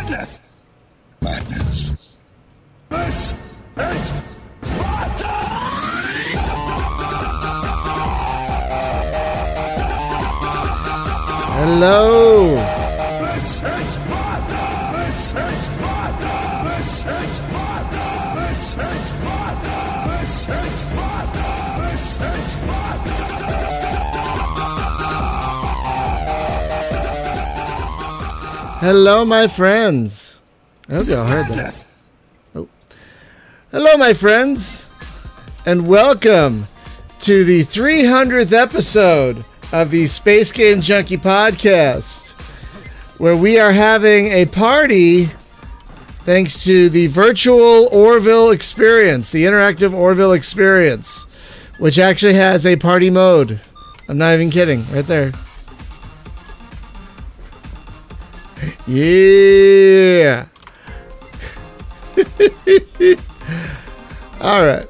Madness! Madness! This is Sparta! Hello! This is Sparta! This is Sparta! This is Sparta! This is Sparta! This is Sparta! This is Sparta! Hello, my friends. I hope y'all heard that. Oh. Hello, my friends, and welcome to the 300th episode of the Space Game Junkie podcast, where we are having a party thanks to the virtual Orville experience, the interactive Orville experience, which actually has a party mode. I'm not even kidding, right there. Yeah. All right.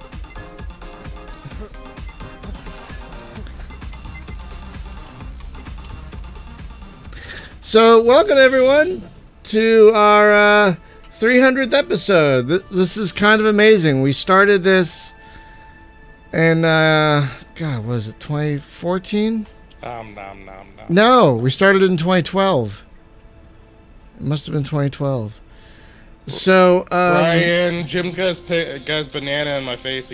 So, welcome everyone to our 300th episode. This is kind of amazing. We started this in, God, was it 2014? No, we started in 2012. It must have been 2012. So, Ryan, Jim's got his banana in my face.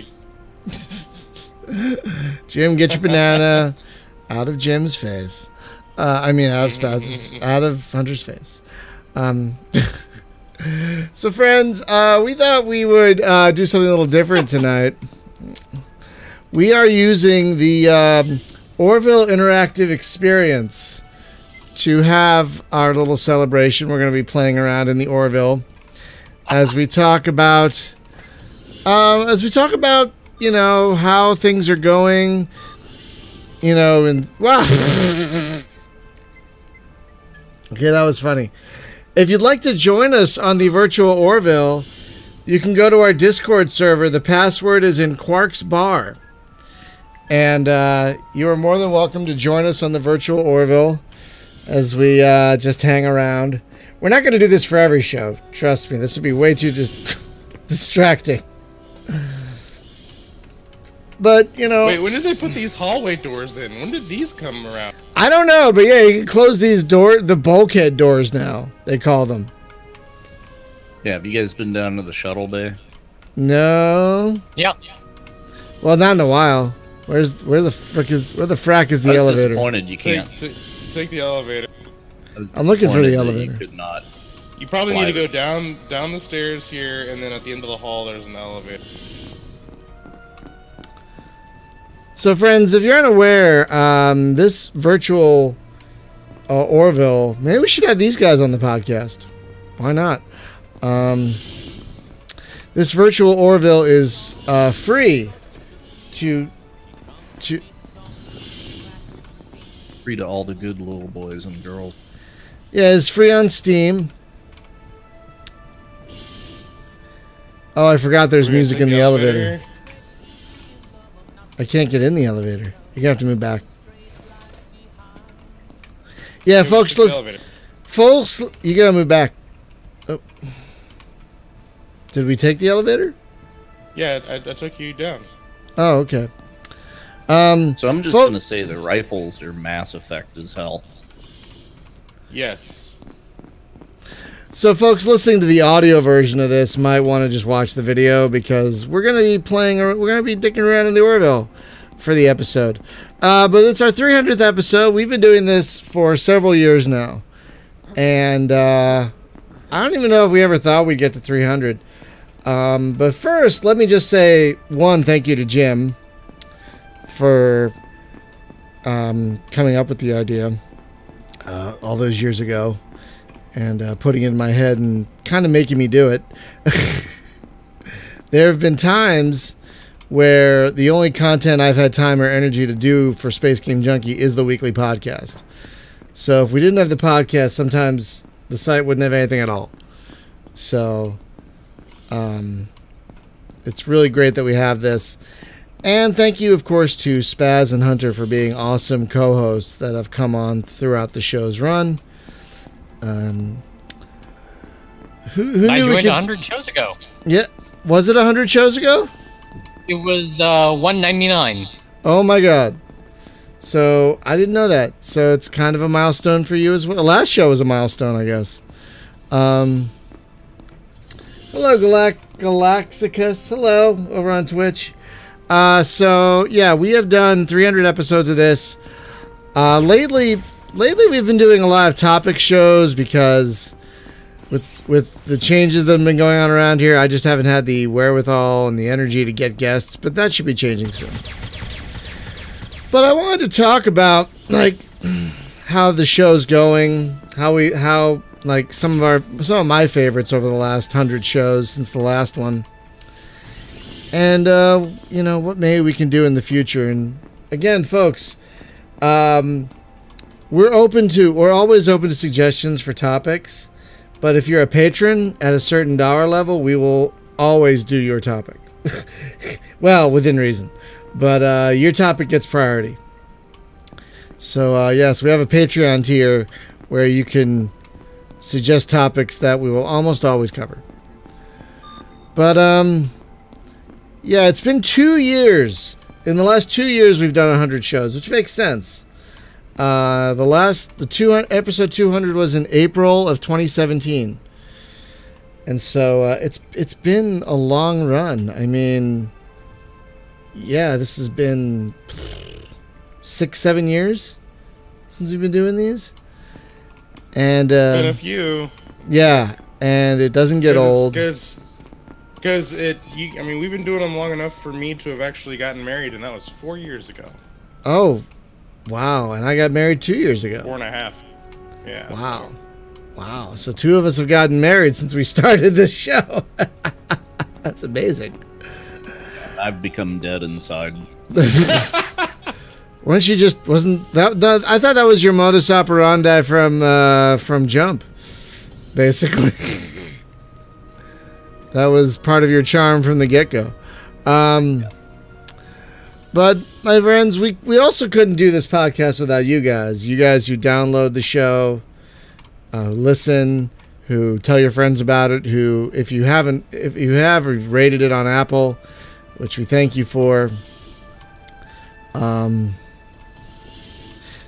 Jim, get your banana out of Jim's face. I mean, out of Spaz's, out of Hunter's face. So, friends, we thought we would do something a little different tonight. We are using the Orville Interactive Experience to have our little celebration. We're going to be playing around in the Orville as we talk about, you know, how things are going, you know, and wow. Okay, that was funny. If you'd like to join us on the virtual Orville, you can go to our Discord server. The password is in Quark's Bar. And you are more than welcome to join us on the virtual Orville as we just hang around. We're not going to do this for every show. Trust me, this would be way too distracting. But, you know... Wait, when did they put these hallway doors in? When did these come around? I don't know, but yeah, you can close these the bulkhead doors now, they call them. Yeah, have you guys been down to the shuttle bay? No. Yep. Well, not in a while. Where the frack is the elevator? Disappointed you can't. Take the elevator. I'm looking for the elevator. You could not. You probably need to go down the stairs here, and then at the end of the hall, there's an elevator. So, friends, if you're unaware, this virtual Orville, maybe we should have these guys on the podcast. Why not? This virtual Orville is free free to all the good little boys and girls. Yeah, it's free on Steam. Oh, I forgot there's music in the elevator. I can't get in the elevator. You're gonna have to move back. Yeah, folks, you gotta move back. Oh. Did we take the elevator? Yeah, I took you down. Oh, okay. So I'm just gonna say the rifles are Mass Effect as hell. Yes. So, folks listening to the audio version of this might want to just watch the video because we're gonna be dicking around in the Orville for the episode. But it's our 300th episode. We've been doing this for several years now, and I don't even know if we ever thought we'd get to 300. But first, let me just say one thank you to Jim for coming up with the idea all those years ago and putting it in my head and kind of making me do it. There have been times where the only content I've had time or energy to do for Space Game Junkie is the weekly podcast. So if we didn't have the podcast, sometimes the site wouldn't have anything at all. So it's really great that we have this. And thank you, of course, to Spaz and Hunter for being awesome co-hosts that have come on throughout the show's run. Who I knew joined 100 shows ago. Yeah. Was it 100 shows ago? It was 199. Oh my god. So I didn't know that. So it's kind of a milestone for you as well. Last show was a milestone, I guess. Hello, Galaxicus. Hello, over on Twitch. So yeah, we have done 300 episodes of this. Lately we've been doing a lot of topic shows because with the changes that have been going on around here, I just haven't had the wherewithal and the energy to get guests, but that should be changing soon. But I wanted to talk about like how the show's going, how like some of my favorites over the last 100 shows since the last one. And you know, what maybe we can do in the future. And again, folks, we're always open to suggestions for topics. But if you're a patron at a certain dollar level, we will always do your topic. Well, within reason. But your topic gets priority. So, yes, we have a Patreon tier where you can suggest topics that we will almost always cover. But, yeah, it's been 2 years. In the last 2 years, we've done 100 shows, which makes sense. Episode 200 was in April of 2017. And so, it's been a long run. I mean, yeah, this has been 6-7 years since we've been doing these. And, it's been a few. Yeah, and it doesn't get old. Because I mean, we've been doing them long enough for me to have actually gotten married, and that was 4 years ago. Oh, wow. And I got married 2 years ago. 4.5. Yeah. Wow. So. Wow. So 2 of us have gotten married since we started this show. That's amazing. I've become dead inside. Weren't you just, wasn't that, I thought that was your modus operandi from Jump, basically. That was part of your charm from the get-go. But, my friends, we also couldn't do this podcast without you guys. You guys who download the show, listen, who tell your friends about it, who, if you have rated it on Apple, which we thank you for.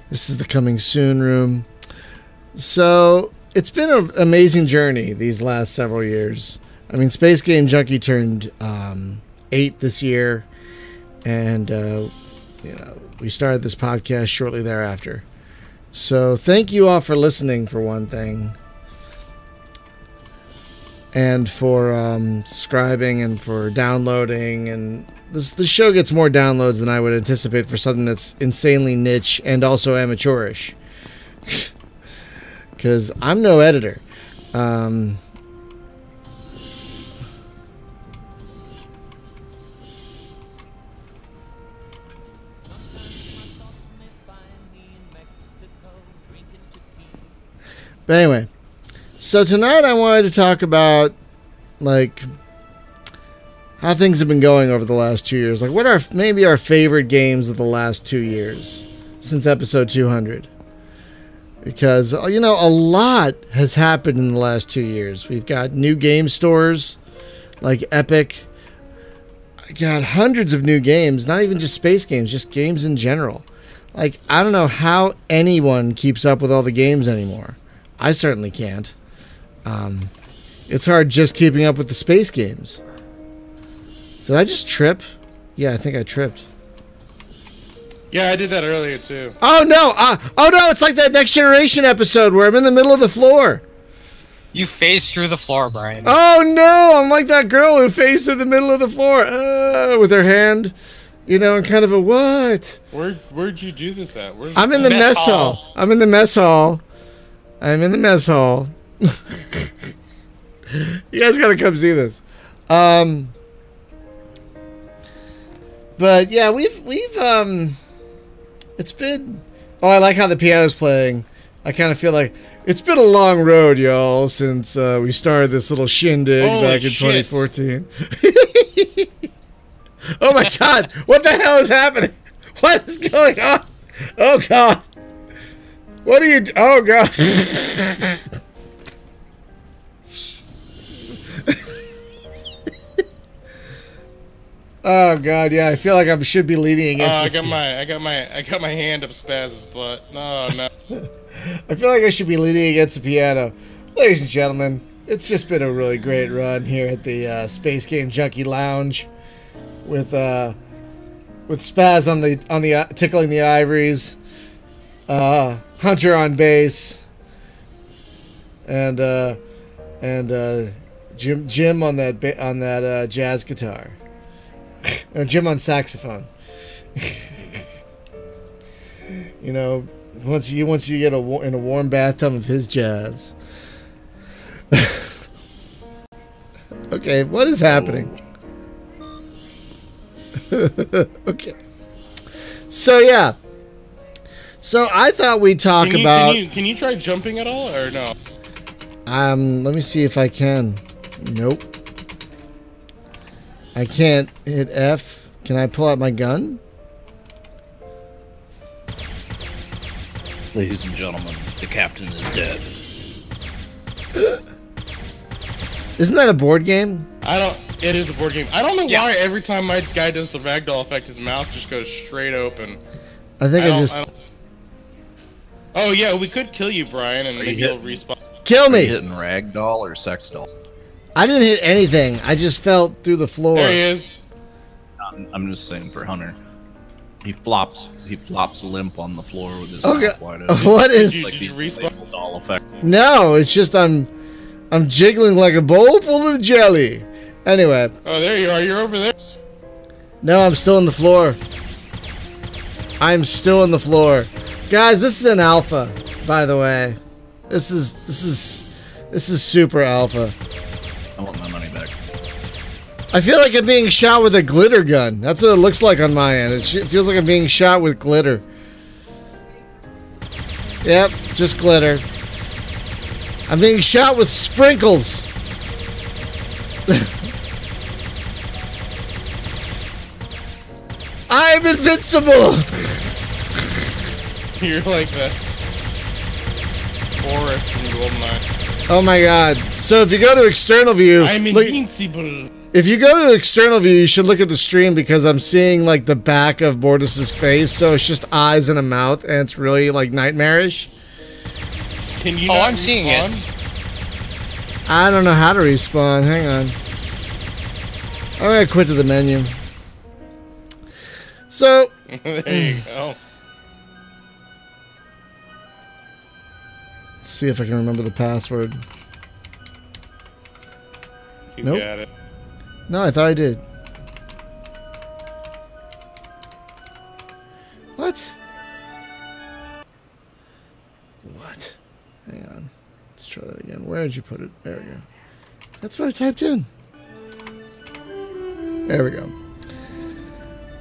This is the coming soon room. So, it's been an amazing journey these last several years. I mean, Space Game Junkie turned 8 this year, and you know, we started this podcast shortly thereafter. So thank you all for listening, for one thing, and for subscribing and for downloading. And the show gets more downloads than I would anticipate for something that's insanely niche and also amateurish. Because I'm no editor. But anyway, so tonight I wanted to talk about, like, how things have been going over the last 2 years. Like, what are maybe our favorite games of the last 2 years since episode 200? Because, you know, a lot has happened in the last 2 years. We've got new game stores like Epic. I got hundreds of new games, not even just space games, just games in general. Like, I don't know how anyone keeps up with all the games anymore. I certainly can't. It's hard just keeping up with the space games. Did I just trip? Yeah, I think I tripped. Yeah, I did that earlier too. Oh no! Oh no! It's like that Next Generation episode where I'm in the middle of the floor. You phased through the floor, Brian. Oh no! I'm like that girl who phased through the middle of the floor with her hand, you know, in kind of a what? Where'd you do this at? I'm in the mess hall. I'm in the mess hall. I'm in the mess hall. You guys gotta come see this. But yeah, we've it's been. Oh, I like how the piano's playing. I kind of feel like it's been a long road, y'all, since we started this little shindig back in 2014. Oh my God! What the hell is happening? What is going on? Oh God! What are you? Oh God! Oh God, yeah. I feel like I should be leaning against. I got my hand up Spaz's butt. No, no. I feel like I should be leaning against the piano, ladies and gentlemen. It's just been a really great run here at the Space Game Junkie Lounge, with Spaz on the tickling the ivories, Hunter on bass, and Jim on that jazz guitar. Or Jim on saxophone. You know, once you get in a warm bathtub of his jazz. Okay, what is happening? Okay. So yeah. So I thought we'd talk about. Can you try jumping at all or no? Let me see if I can. Nope. I can't hit F. Can I pull out my gun? Ladies and gentlemen, the captain is dead. Isn't that a board game? It is a board game. I don't know why every time my guy does the ragdoll effect, his mouth just goes straight open. I think Oh yeah, we could kill you, Brian, and maybe you'll respawn. Kill me! Are you hitting ragdoll or sex doll? I didn't hit anything. I just fell through the floor. There he is. I'm just saying for Hunter. He flops limp on the floor with his mouth wide open. What is? Did you respawn? Doll effect. No, it's just I'm jiggling like a bowl full of jelly. Anyway. Oh, there you are. You're over there. No, I'm still on the floor. I'm still on the floor. Guys, this is an alpha, by the way. This is super alpha. I want my money back. I feel like I'm being shot with a glitter gun. That's what it looks like on my end. It feels like I'm being shot with glitter. Yep, just glitter. I'm being shot with sprinkles. I'm invincible. You're like the Boris from GoldenEye. Oh my God! So if you go to external view, I'm invincible. If you go to external view, you should look at the stream because I'm seeing like the back of Bortus's face, so it's just eyes and a mouth, and it's really like nightmarish. Can you? I'm seeing it. I don't know how to respawn. Hang on. I'm gonna quit to the menu. So there you go. Let's see if I can remember the password. You nope. got it. No, I thought I did. What? What? Hang on. Let's try that again. Where did you put it? There we go. That's what I typed in. There we go.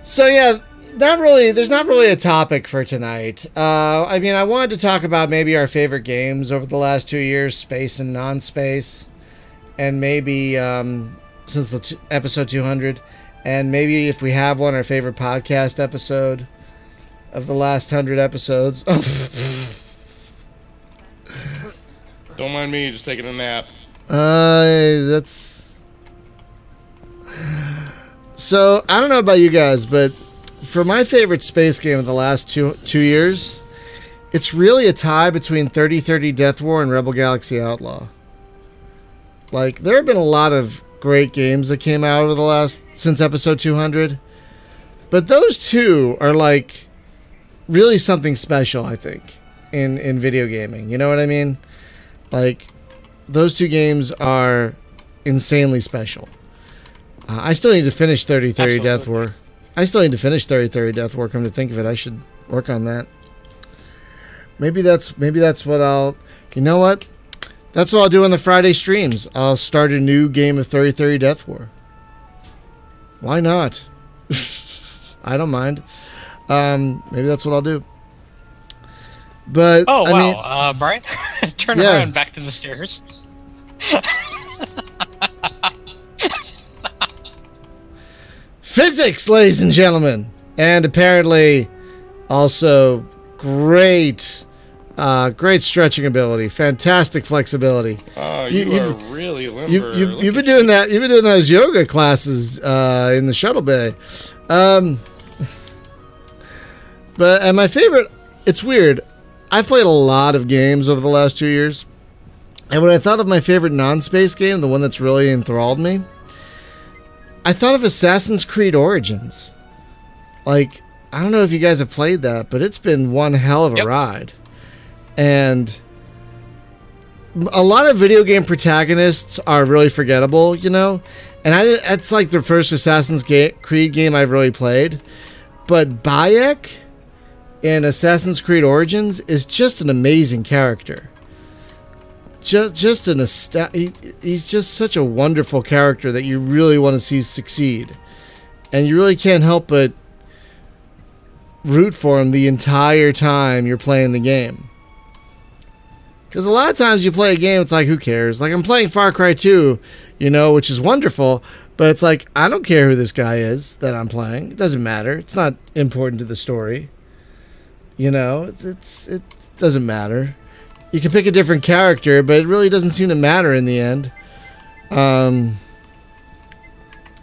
So yeah, there's not really a topic for tonight. I mean, I wanted to talk about maybe our favorite games over the last 2 years, space and non-space, and maybe since the episode 200, and maybe if we have one, our favorite podcast episode of the last 100 episodes. Don't mind me, just taking a nap. That's... So, I don't know about you guys, but for my favorite space game of the last two years, it's really a tie between 3030 Death War and Rebel Galaxy Outlaw. Like, there have been a lot of great games that came out over the since episode 200, but those two are like really something special, I think, in video gaming. You know what I mean? Like, those two games are insanely special. I still need to finish 3030 Death War. I still need to finish 3030 Death War. Come to think of it, I should work on that. Maybe that's what I'll... You know what? That's what I'll do on the Friday streams. I'll start a new game of 3030 Death War. Why not? I don't mind. Maybe that's what I'll do. But oh, I wow. mean, Brian, turn around back to the stairs. Physics, ladies and gentlemen. And apparently also great Great stretching ability, fantastic flexibility. Oh, you are really limber. You've been doing that. You've been doing those yoga classes in the shuttle bay. But my favorite, it's weird. I've played a lot of games over the last 2 years, and when I thought of my favorite non-space game, the one that's really enthralled me, I thought of Assassin's Creed Origins. Like, I don't know if you guys have played that, but it's been one hell of a ride. And a lot of video game protagonists are really forgettable, you know? And it's like the first Assassin's Creed game I've really played. But Bayek in Assassin's Creed Origins is just an amazing character. He's just such a wonderful character that you really want to see succeed. And you really can't help but root for him the entire time you're playing the game. Because a lot of times you play a game, it's like, who cares? Like, I'm playing Far Cry 2, you know, which is wonderful, but it's like, I don't care who this guy is that I'm playing. It doesn't matter. It's not important to the story. You know, it doesn't matter. You can pick a different character, but it really doesn't seem to matter in the end.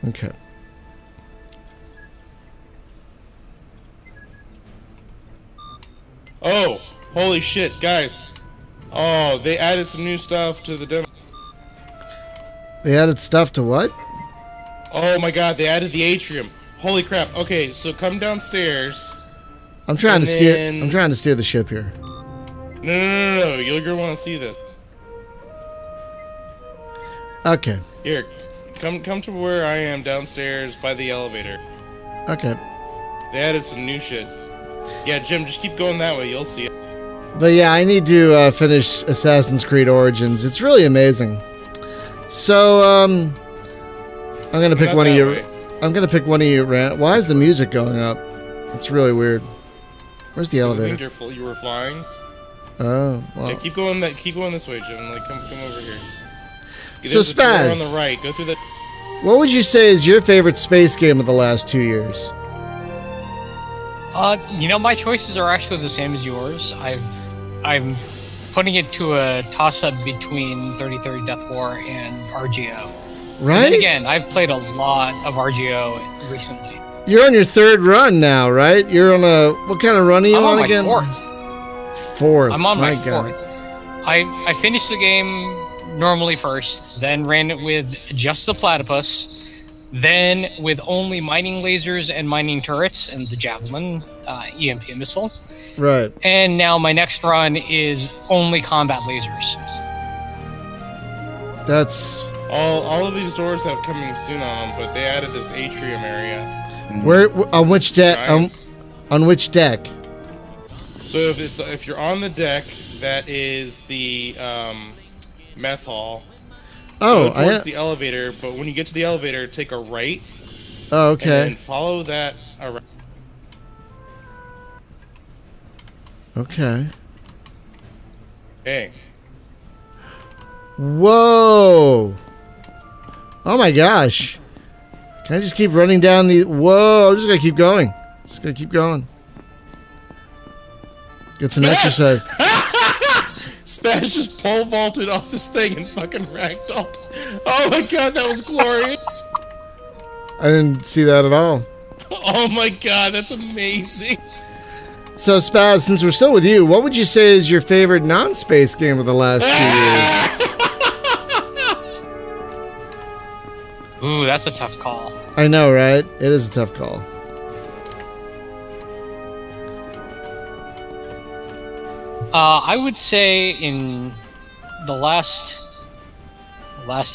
Okay. Oh, holy shit, guys. Oh, they added some new stuff to the demo. They added stuff to what? Oh my god, they added the atrium. Holy crap. Okay, so come downstairs. I'm trying to steer the ship here. No. You're gonna want to see this. Okay. Here, come to where I am downstairs by the elevator. Okay. They added some new shit. Yeah, Jim, just keep going that way. You'll see it. But yeah, I need to finish Assassin's Creed Origins. It's really amazing. So I'm gonna pick one of you. I'm gonna pick one of you. Why is the music going up? It's really weird. Where's the elevator? I think you were flying. Oh, well. Yeah, keep going this way, Jim. Like, come over here. So Spaz, on the right. Go through the. What would you say is your favorite space game of the last 2 years? You know, my choices are actually the same as yours. I'm putting it to a toss-up between 3030 Death War and RGO. Right? And again, I've played a lot of RGO recently. You're on your third run now, right? You're on a... What kind of run are you on again? I'm on my fourth. Fourth. I'm on my God. fourth. I finished the game normally first, then ran it with just the platypus, then with only mining lasers and mining turrets and the javelin EMP missile. Right. And now my next run is only combat lasers. That's... All of these doors have coming soon on them, but they added this atrium area. Where on which deck? On which deck? So if you're on the deck, that is the mess hall. Oh, go towards the elevator, but when you get to the elevator, take a right. Oh, okay. And follow that around. Okay. Hey. Whoa! Oh my gosh! Can I just keep running down the? Whoa! I'm just gonna keep going. Just gonna keep going. Get some exercise. Spaz just pole vaulted off this thing and fucking ragdolled. Oh my god, that was glorious. I didn't see that at all. Oh my god, that's amazing. So Spaz, since we're still with you, what would you say is your favorite non-space game of the last 2 years? Ooh, that's a tough call. I know, right? It is a tough call. I would say in the last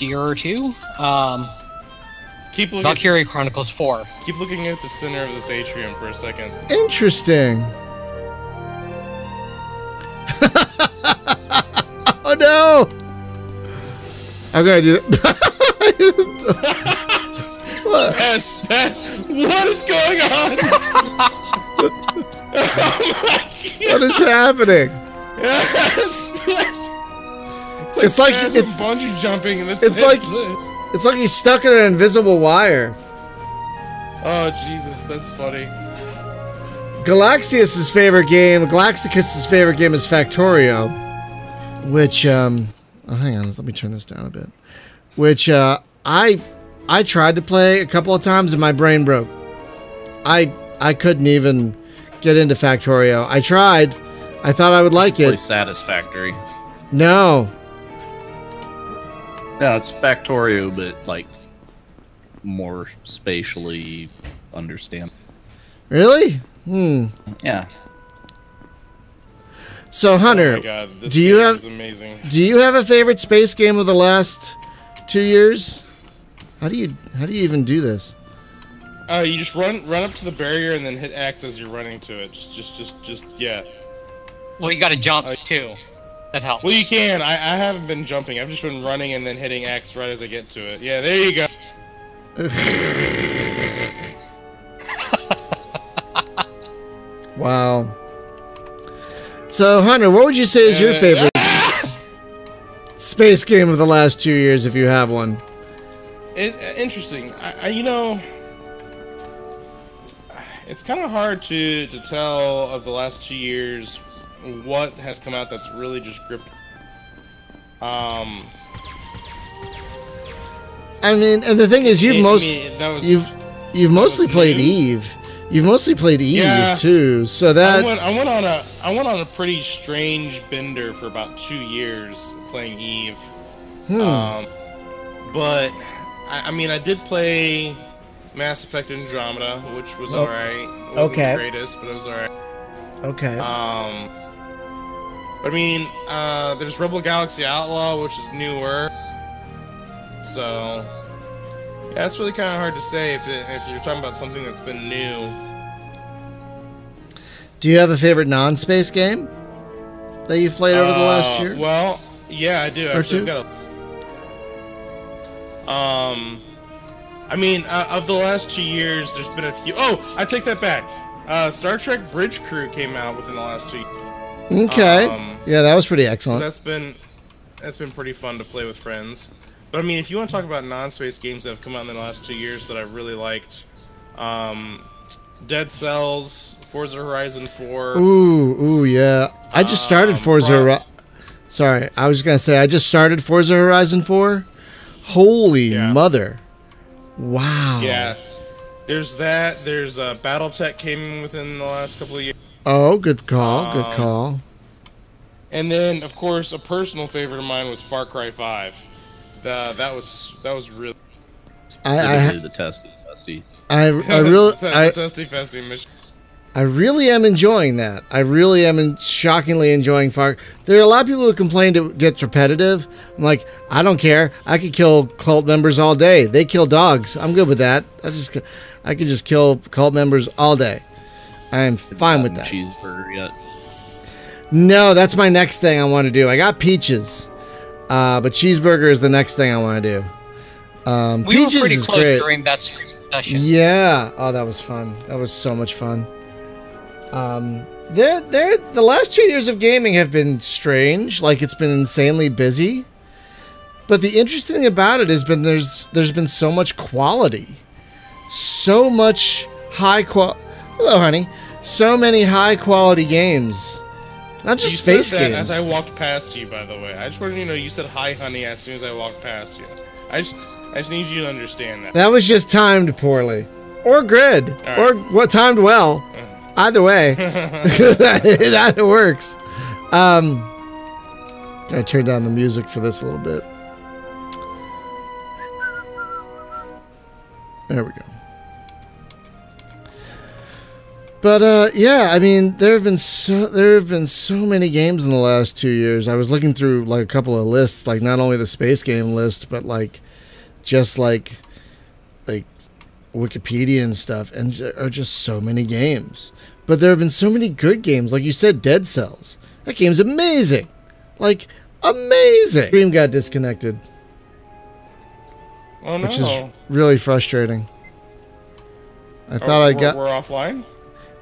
year or two, Keep looking. Valkyrie Chronicles 4. Keep looking at the center of this atrium for a second. Interesting. Oh no! I'm gonna do that. Spaz, what is going on? Oh my god! What is happening? It's like bungee jumping, and it's like he's stuck in an invisible wire. Oh Jesus, that's funny. Galaxius's favorite game is Factorio, which oh, hang on, let me turn this down a bit. Which I tried to play a couple of times and my brain broke. I couldn't even get into Factorio. I tried. I thought I would like Really it. satisfactory. No. Yeah, it's Factorio, but like more spatially understand. Really? Yeah. So Hunter, Oh my God, this do you game have is amazing. do you have a favorite space game of the last 2 years? How do you even do this? You just run up to the barrier and then hit X as you're running to it. Just yeah. Well, you got to jump too. That helps. Well, you can. I haven't been jumping. I've just been running and then hitting X right as I get to it. Yeah, there you go. Wow. So Hunter, what would you say is your favorite space game of the last 2 years, if you have one? Interesting. You know, it's kind of hard to tell of the last 2 years what has come out that's really just gripped. I mean, and the thing is, you've mostly played new. Eve. You've mostly played Eve too. So that I went on a pretty strange bender for about 2 years playing Eve. But I mean, I did play Mass Effect Andromeda, which was alright. It wasn't the greatest, but it was alright. Okay. But I mean, there's Rebel Galaxy Outlaw, which is newer. So yeah, it's really kind of hard to say if you're talking about something that's been new. Do you have a favorite non-space game that you've played over the last year? Well, yeah, I do. Actually, two? I've got I mean, of the last 2 years, there's been a few. Oh, I take that back. Star Trek Bridge Crew came out within the last 2 years. Okay. Yeah, that was pretty So excellent. that's been pretty fun to play with friends. But I mean, if you want to talk about non-space games that have come out in the last 2 years that I really liked, Dead Cells, Forza Horizon 4. Ooh, yeah. I just started Forza. Sorry, I was gonna say I just started Forza Horizon 4. Holy mother! Wow. Yeah. There's that. There's BattleTech came within the last couple of years. Oh, good call. Good call. And then, of course, a personal favorite of mine was Far Cry 5. That was really. I the testy. Testy festy mission. I really am enjoying that. I really am shockingly enjoying Far. There are a lot of people who complain it gets repetitive. I'm like, I don't care. I could kill cult members all day. They kill dogs. I'm good with that. I could just kill cult members all day. I am fine with that. Cheeseburger yet? No, that's my next thing I want to do. I got peaches, but cheeseburger is the next thing I want to do. We peaches were pretty is close great. during that session. Yeah. Oh, that was fun. That was so much fun. The last 2 years of gaming have been strange. Like, it's been insanely busy. But the interesting thing about it has been there's been so much quality. So much high quality. Hello, honey. So many high quality games. Not just space said that games. as I walked past you, by the way. I just wanted you to know you said hi, honey, as soon as I walked past you. I just need you to understand that. That was just timed poorly. Or good. Right. Or what timed well. Either way. It either works. I turn down the music for this a little bit. There we go. But yeah, I mean, there have been so many games in the last 2 years. I was looking through like a couple of lists, like not only the space game list, but like just like Wikipedia and stuff, and there are just so many games. But there have been so many good games, like you said, Dead Cells. That game's amazing, like amazing. Stream got disconnected, Oh no. which is really frustrating. I thought we're offline?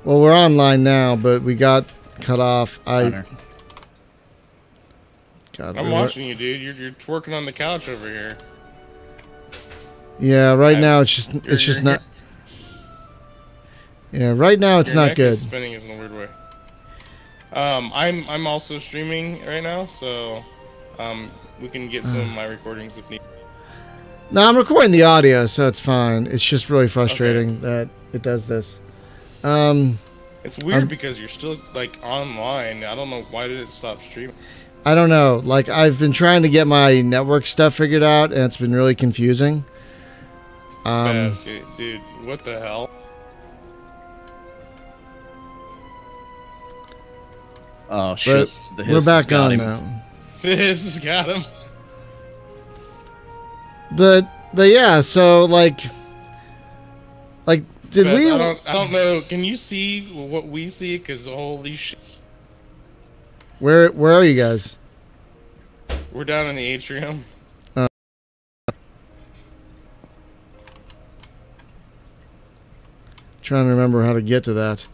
Well, we're online now, but we got cut off. Hunter. I'm watching you, dude. You're twerking on the couch over here. Yeah, right now it's just not. Yeah, right now it's Your not neck good. is spinning is in a weird way. I'm also streaming right now, so we can get some of my recordings if needed. No, I'm recording the audio, so it's fine. It's just really frustrating that it does this. It's weird because you're still like online. I don't know why did it stop streaming. I don't know. Like, I've been trying to get my network stuff figured out, and it's been really confusing. Dude, what the hell? Oh shit! We're back on now. This has got him. But yeah, so like did we? I don't know. Can you see what we see? Because holy shit. Where are you guys? We're down in the atrium. Trying to remember how to get to that.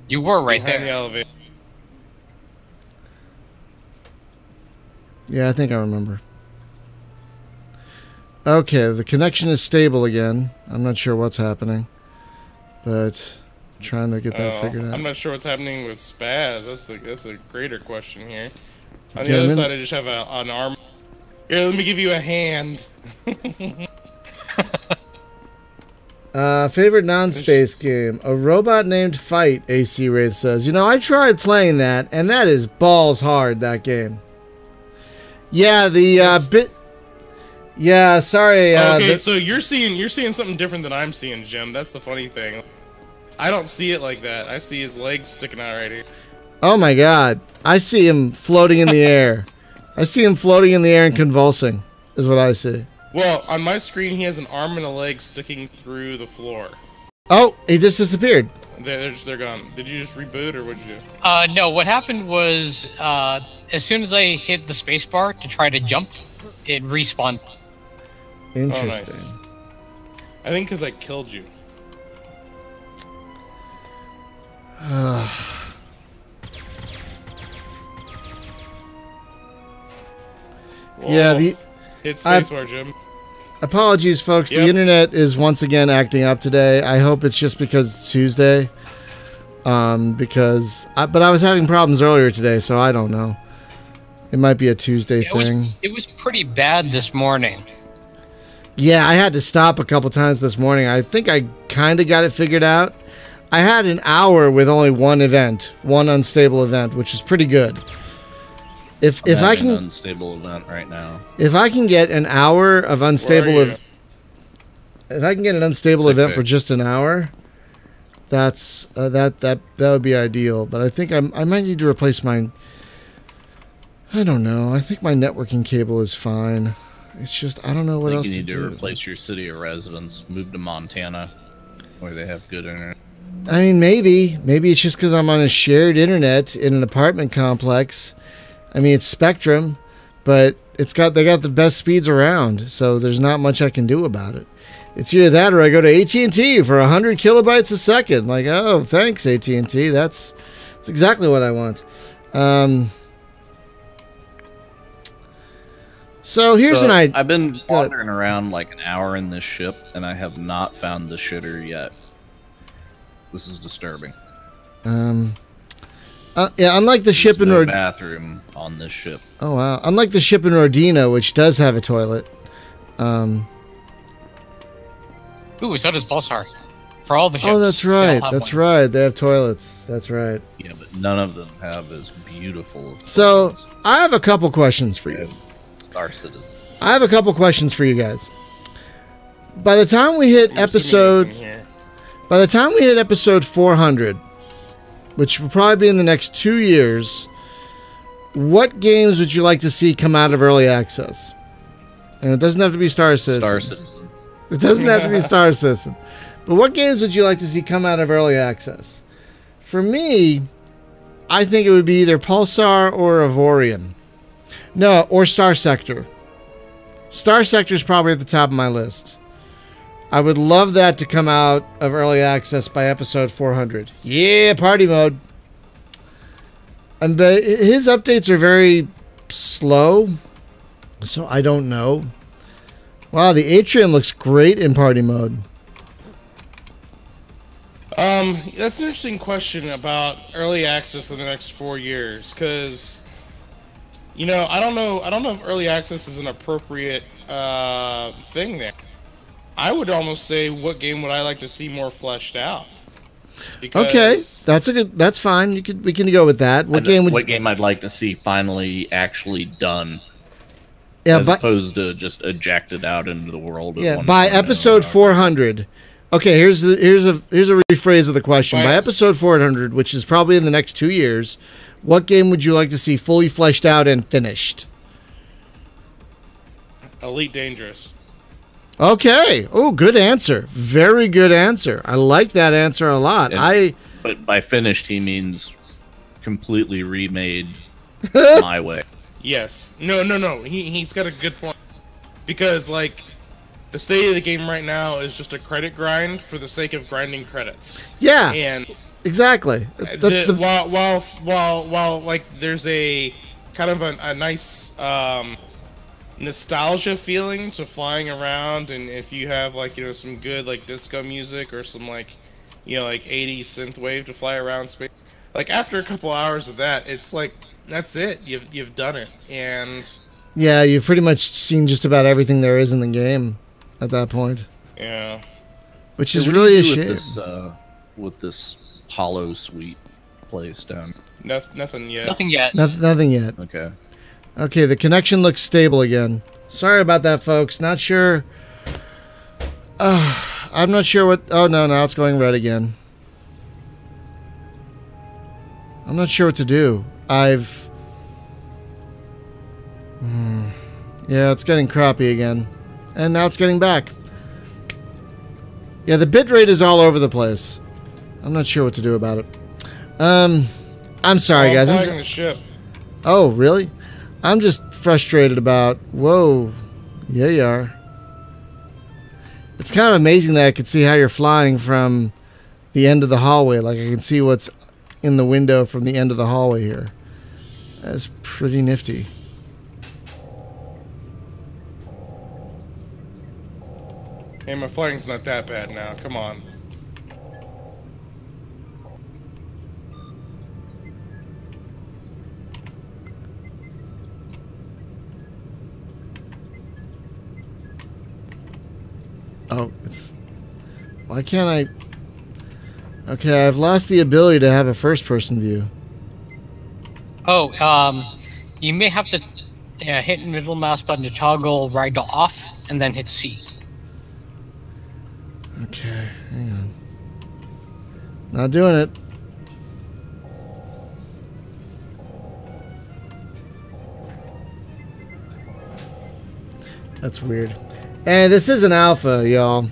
You were right Behind the there. elevator. Yeah, I think I remember. Okay, the connection is stable again. I'm not sure what's happening, but I'm trying to get that figured out. I'm not sure what's happening with Spaz. That's a greater question here. On the other side, I just have an arm. Here, let me give you a hand. Favorite non-space game? A Robot Named Fight, AC Wraith says. You know, I tried playing that, and that is balls hard, that game. Yeah, Yeah, sorry. Okay, so you're seeing something different than I'm seeing, Jim. That's the funny thing. I don't see it like that. I see his legs sticking out right here. Oh my god. I see him floating in the air. I see him floating in the air and convulsing, is what I see. Well, on my screen, he has an arm and a leg sticking through the floor. Oh, he just disappeared. They're gone. Did you just reboot, or what'd you do? No, what happened was as soon as I hit the spacebar to try to jump, it respawned. Interesting. Oh, nice. I think because I killed you. Yeah, hit spacebar, Jim. Apologies, folks. Yep. The internet is once again acting up today. I hope it's just because it's Tuesday. But I was having problems earlier today, so I don't know. It might be a Tuesday thing. It was pretty bad this morning. Yeah, I had to stop a couple times this morning. I think I kind of got it figured out. I had an hour with only one unstable event, which is pretty good. If I can, an unstable event right now. If I can get an hour of unstable, if I can get an unstable event for just an hour, that would be ideal. But I think I might need to replace my. I don't know. I think my networking cable is fine. It's just I don't know what else to do. You need to replace your city of residence. Move to Montana, where they have good internet. I mean, maybe it's just because I'm on a shared internet in an apartment complex. I mean, it's Spectrum, but they got the best speeds around, so there's not much I can do about it. It's either that or I go to AT&T for 100 kilobytes a second. Like, oh, thanks AT&T. That's exactly what I want. So here's an idea. I've been wandering around like an hour in this ship, and I have not found the shitter yet. This is disturbing. Yeah, unlike the ship in bathroom on this ship. Oh wow! Unlike the ship in Rodina, which does have a toilet. Ooh, so does Pulsar. For all the ships. Oh, that's right. That's right. They have toilets. That's right. Yeah, but none of them have as beautiful. So I have a couple questions for you. Star Citizen. I have a couple questions for you guys. By the time we hit episode 400, which will probably be in the next 2 years, what games would you like to see come out of early access? And it doesn't have to be Star Citizen. Star Citizen. It doesn't have to be Star Citizen. But what games would you like to see come out of early access? For me, I think it would be either Pulsar or Avorion. No, or Star Sector. Star Sector is probably at the top of my list. I would love that to come out of early access by episode 400. Yeah, party mode. But his updates are very slow, so I don't know. Wow, the atrium looks great in party mode. That's an interesting question about early access in the next 4 years, because I don't know if early access is an appropriate thing there. I would almost say, what game would I like to see more fleshed out? Because Okay, that's fine. We can go with that. What game I'd like to see finally actually done, yeah, as opposed to just ejected out into the world. Yeah, by episode 400. Okay, here's a rephrase of the question. By episode 400, which is probably in the next 2 years, what game would you like to see fully fleshed out and finished? Elite Dangerous. Okay. Oh, good answer. Very good answer. I like that answer a lot. But by finished, he means completely remade my way. Yes. No. He's got a good point. Because, like, the state of the game right now is just a credit grind for the sake of grinding credits. Yeah. And exactly. While like there's a kind of a nice nostalgia feeling to flying around, and if you have like some good like disco music or some like 80s synthwave to fly around space, like after a couple hours of that, it's like that's it. You've done it, and yeah, you've pretty much seen just about everything there is in the game at that point. Yeah, which is really a shame. With this Hollow Suite place down. Nothing yet. Nothing yet. Nothing yet. Okay. Okay, the connection looks stable again. Sorry about that, folks. Not sure. I'm not sure what... Oh, no, now it's going red again. I'm not sure what to do. Yeah, it's getting crappy again. And now it's getting back. Yeah, the bitrate is all over the place. I'm not sure what to do about it. I'm sorry, guys. I'm flying the ship. Oh, really? I'm just frustrated about... Whoa. Yeah, you are. It's kind of amazing that I can see how you're flying from the end of the hallway. Like, I can see what's in the window from the end of the hallway here. That's pretty nifty. Hey, my flying's not that bad now. Come on. Oh, it's... Why can't I... Okay, I've lost the ability to have a first-person view. Oh, you may have to hit middle mouse button to toggle ragdoll off, and then hit C. Okay, hang on. Not doing it. That's weird. And this is an alpha, y'all.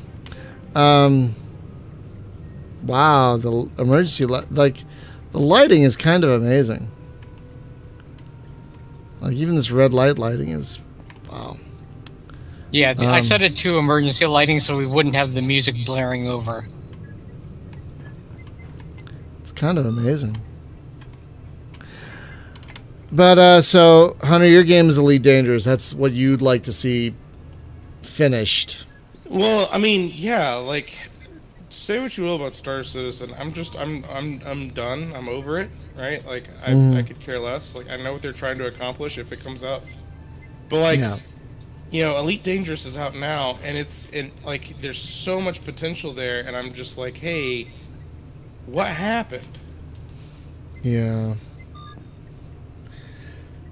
Wow, the emergency the lighting is kind of amazing. Like even this red lighting is wow. Yeah, I set it to emergency lighting so we wouldn't have the music blaring over. It's kind of amazing. But so Hunter, your game is Elite Dangerous. That's what you'd like to see finished. Well, I mean, yeah, like say what you will about Star Citizen. I'm done. I'm over it, right? Like I could care less. Like I know what they're trying to accomplish if it comes out. But like Elite Dangerous is out now, and like there's so much potential there, and I'm just like, hey, what happened? Yeah.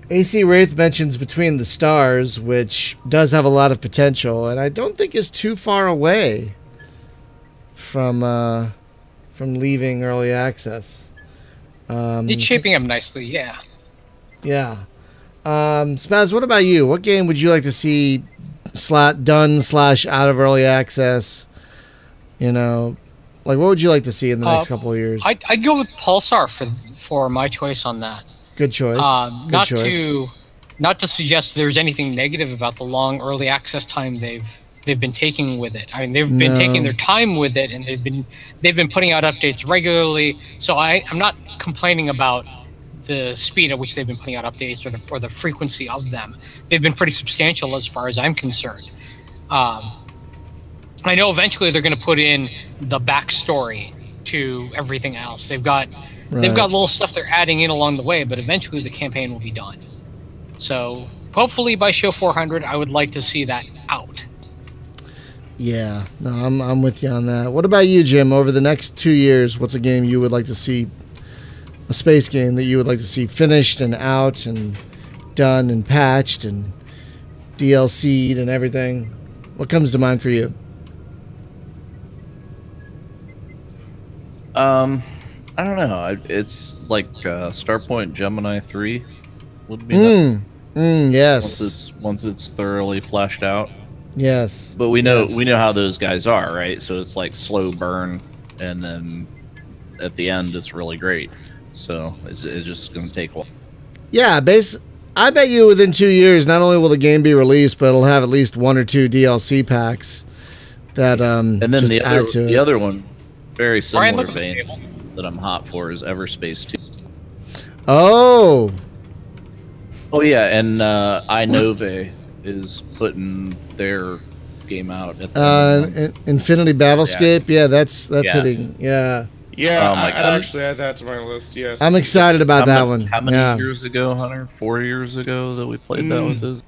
AC Wraith mentions Between the Stars, which does have a lot of potential, and I don't think is too far away from leaving early access. It's shaping up nicely, yeah. Yeah. Spaz, what about you? What game would you like to see done / out of early access? Like what would you like to see in the next couple of years? I'd go with Pulsar for my choice on that. Good choice. Not to suggest there's anything negative about the long early access time they've been taking with it. I mean, they've been taking their time with it, and they've been putting out updates regularly. So I'm not complaining about the speed at which they've been putting out updates or the frequency of them. They've been pretty substantial as far as I'm concerned. I know eventually they're going to put in the backstory to everything else. They've got little stuff they're adding in along the way, but eventually the campaign will be done. So hopefully by show 400, I would like to see that out. Yeah, no, I'm with you on that. What about you, Jim? Over the next 2 years, what's a game you would like to see, a space game that you would like to see finished and out and done and patched and DLC'd and everything? What comes to mind for you? I don't know. It's like Starpoint Gemini 3 would be that. Yes. Once it's thoroughly fleshed out. Yes. But we know how those guys are, right? So it's like slow burn, and then at the end it's really great. So it's just going to take a while. Yeah, I bet you within 2 years, not only will the game be released, but it'll have at least 1 or 2 DLC packs that and then just the add other one, very similar look at the vein table. that I'm hot for is Everspace 2. Oh, Yeah, and iNove is putting their game out at the Infinity Battlescape. Yeah, that's hitting. Yeah. Yeah, Oh my I'd God. actually add that to my list. Yes, I'm excited about that one. How many Yeah. years ago, Hunter? 4 years ago that we played that with us?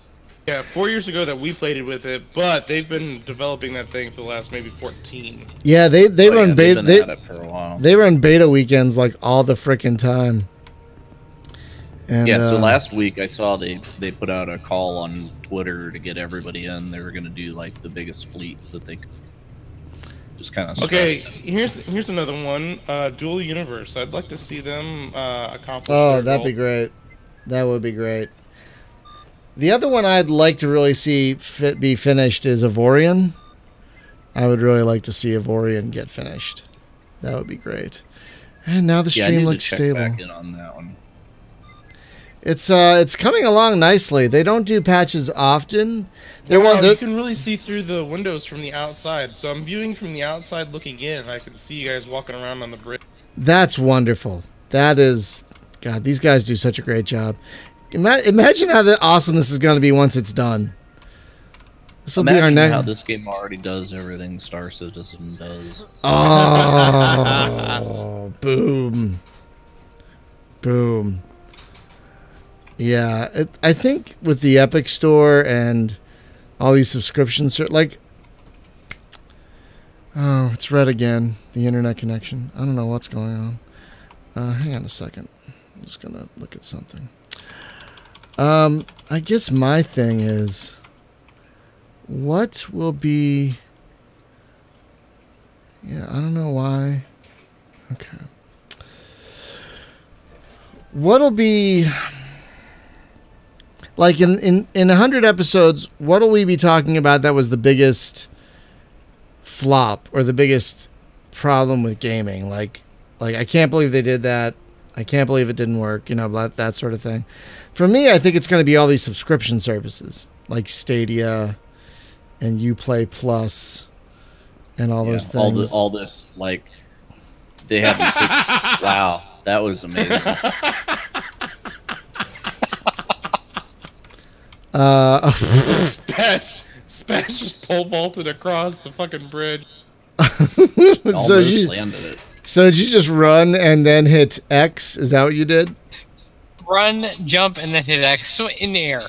Yeah, 4 years ago that we played it with it, but they've been developing that thing for the last maybe 14. Yeah, they run they've beta. been at it for a while. They run beta weekends like all the frickin' time. And, Yeah, so last week I saw they put out a call on Twitter to get everybody in. They were going to do like the biggest fleet that they could. Just kind of Okay, here's another one. Dual Universe. I'd like to see them accomplish. Oh, their that'd goal. be great. That would be great. The other one I'd like to really see be finished is Avorion. I would really like to see Avorion get finished. That would be great. And now the I stream need looks to check stable. back in on that one. It's coming along nicely. They don't do patches often. Wow, you can really see through the windows from the outside. So I'm viewing from the outside looking in, and I can see you guys walking around on the bridge. That's wonderful. That is, God, these guys do such a great job. Imagine how awesome this is going to be once it's done. This will be our Imagine next. how this game already does everything Star Citizen does. Oh, boom. Boom. Yeah, I think with the Epic Store and all these subscriptions, like, oh, it's red again, the internet connection. I don't know what's going on. Hang on a second. I'm just going to look at something. I guess my thing is, what will be... Yeah, I don't know why. Okay. What'll be... Like, in 100 episodes, what'll we be talking about that was the biggest flop or the biggest problem with gaming? Like I can't believe they did that. I can't believe it didn't work, you know, that sort of thing. For me, I think it's going to be all these subscription services, like Stadia and Uplay Plus and all those things. All this, like, they have... Wow, that was amazing. Spaz just pole vaulted across the fucking bridge. Landed it. So did you just run and then hit X? Is that what you did? Run, jump, and then hit X. So in the air.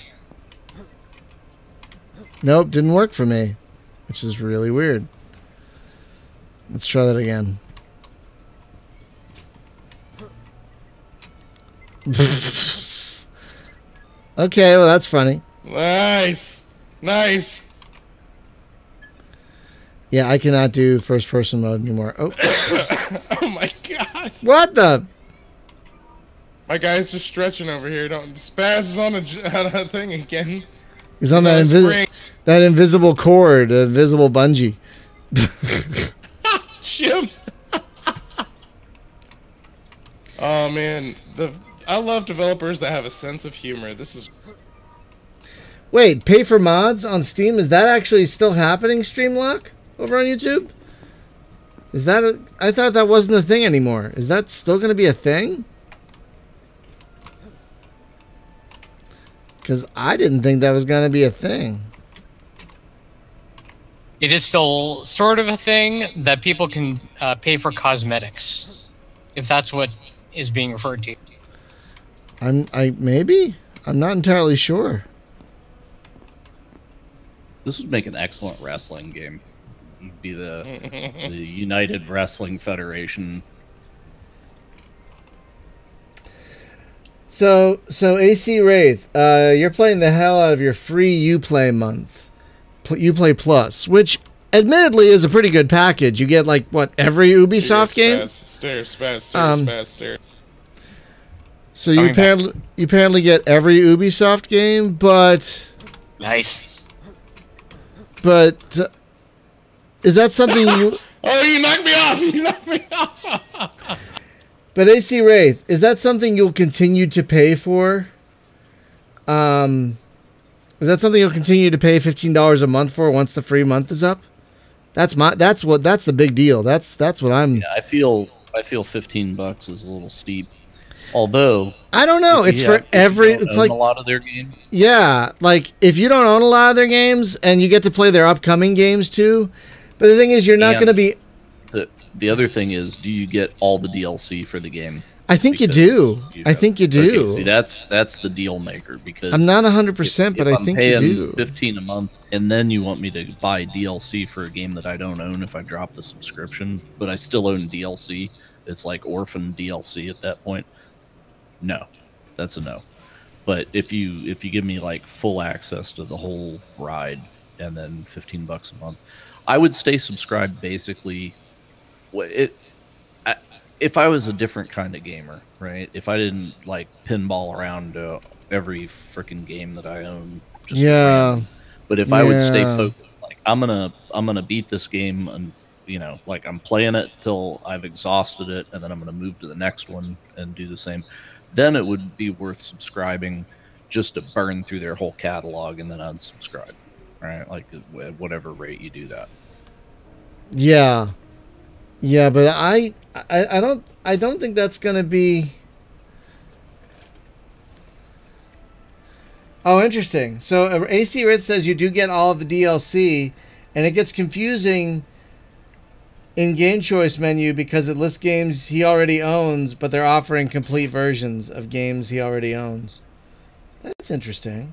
Nope, didn't work for me, which is really weird. Let's try that again. Okay, well, that's funny. Nice. Yeah, I cannot do first-person mode anymore. Oh. Oh my god. What the? My guy's just stretching over here. Spaz is on a thing again. He's on that invisible cord, the invisible bungee. Jim. Oh man, I love developers that have a sense of humor. This is... Wait, pay for mods on Steam? Is that actually still happening, Streamlock, over on YouTube? Is that I thought that wasn't a thing anymore. Is that still going to be a thing? Because I didn't think that was going to be a thing. it is still sort of a thing that people can pay for cosmetics, if that's what is being referred to. Maybe? I'm not entirely sure. This would make an excellent wrestling game. It'd be the United Wrestling Federation. So AC Wraith, you're playing the hell out of your free Uplay month, Uplay Plus, which admittedly is a pretty good package. You get like what, every Ubisoft game? Stare. So you apparently get every Ubisoft game, but Nice. Is that something you? Oh, you knocked me off! You knocked me off! But AC Wraith, is that something you'll continue to pay for? Is that something you'll continue to pay $15 a month for once the free month is up? That's the big deal. That's what I'm. Yeah, I feel $15 is a little steep. Although I don't know. It's for every. It's like a lot of their games. Yeah, like if you don't own a lot of their games and you get to play their upcoming games too, but the thing is, you're not going to be. The other thing is, do you get all the DLC for the game? I think you do. I think you do. Okay, see, that's the deal maker, because I'm not 100%, but I think you do. $15 a month, and then you want me to buy DLC for a game that I don't own if I drop the subscription, but I still own DLC. It's like orphan DLC at that point. No, that's a no. But if you give me like full access to the whole ride and then $15 a month, I would stay subscribed basically. If I was a different kind of gamer, right? If I didn't like pinball around every freaking game that I own, just yeah. But if I would stay focused, like I'm gonna beat this game, and like I'm playing it till I've exhausted it, and then I'm gonna move to the next one and do the same. Then it would be worth subscribing just to burn through their whole catalog and then unsubscribe, right? Like at whatever rate you do that. Yeah. Yeah, but I don't think that's gonna be. Oh, interesting. So AC Red says you do get all of the DLC, and it gets confusing in game choice menu because it lists games he already owns, but they're offering complete versions of games he already owns. That's interesting.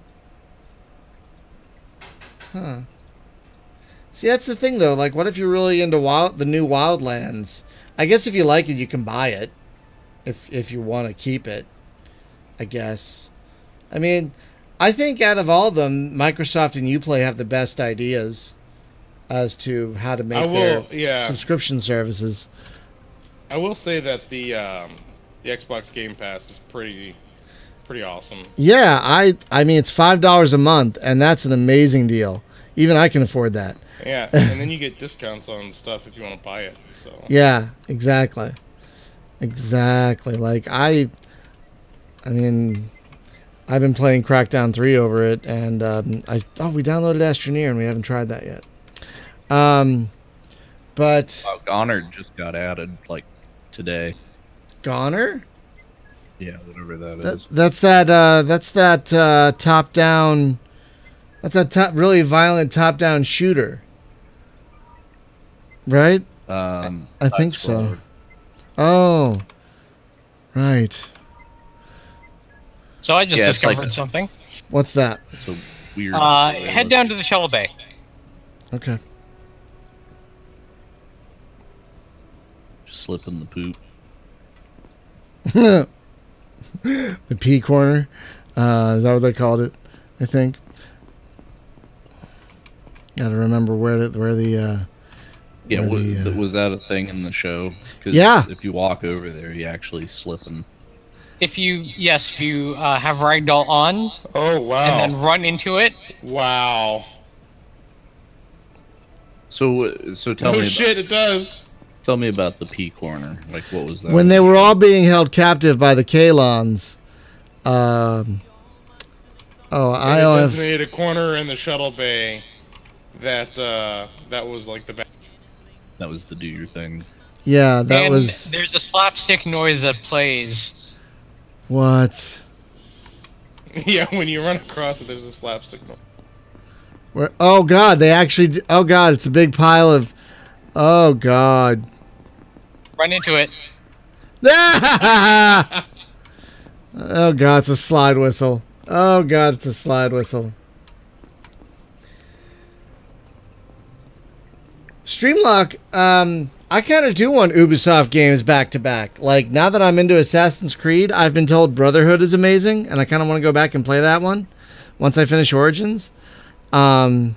Huh. See, that's the thing, though. Like, what if you're really into the new Wildlands? I guess if you like it, you can buy it. If you want to keep it, I guess. I mean, I think out of all of them, Microsoft and Uplay have the best ideas as to how to make their subscription services. I will say that the Xbox Game Pass is pretty awesome. Yeah, I mean, it's $5 a month, and that's an amazing deal. Even I can afford that. Yeah, and then you get discounts on stuff if you want to buy it. So yeah, exactly. Like I mean, I've been playing Crackdown 3 over it, and we downloaded Astroneer, and we haven't tried that yet. But Goner just got added like today. Goner? Yeah, whatever that is. That's that top down. That's that really violent top down shooter. Right? I think so. Oh, right. So I just discovered something. What's that? It's a weird. Head down to the Shuttle Bay. Okay. Just slipping the poop. The pee corner. Is that what they called it? I think. Got to remember where the. Was that a thing in the show? 'Cause if you walk over there, you actually slip and. If you have Ragdoll on. Oh wow! And then run into it. Wow. So tell me. Oh shit! It does. Tell me about the P corner. Like, what was that? When they were all being held captive by the Kalons. I designated a corner in the shuttle bay. That was like the. That was the do your thing. Yeah, that and was. There's a slapstick noise that plays. What? Yeah, when you run across it, there's a slapstick noise. Oh God, they actually. Oh God, it's a big pile of. Oh God. Run into it. Oh God, it's a slide whistle. Oh God, it's a slide whistle. Streamlock, I kind of do want Ubisoft games back to back. Like, now that I'm into Assassin's Creed, I've been told Brotherhood is amazing, and I kind of want to go back and play that one once I finish Origins. I'm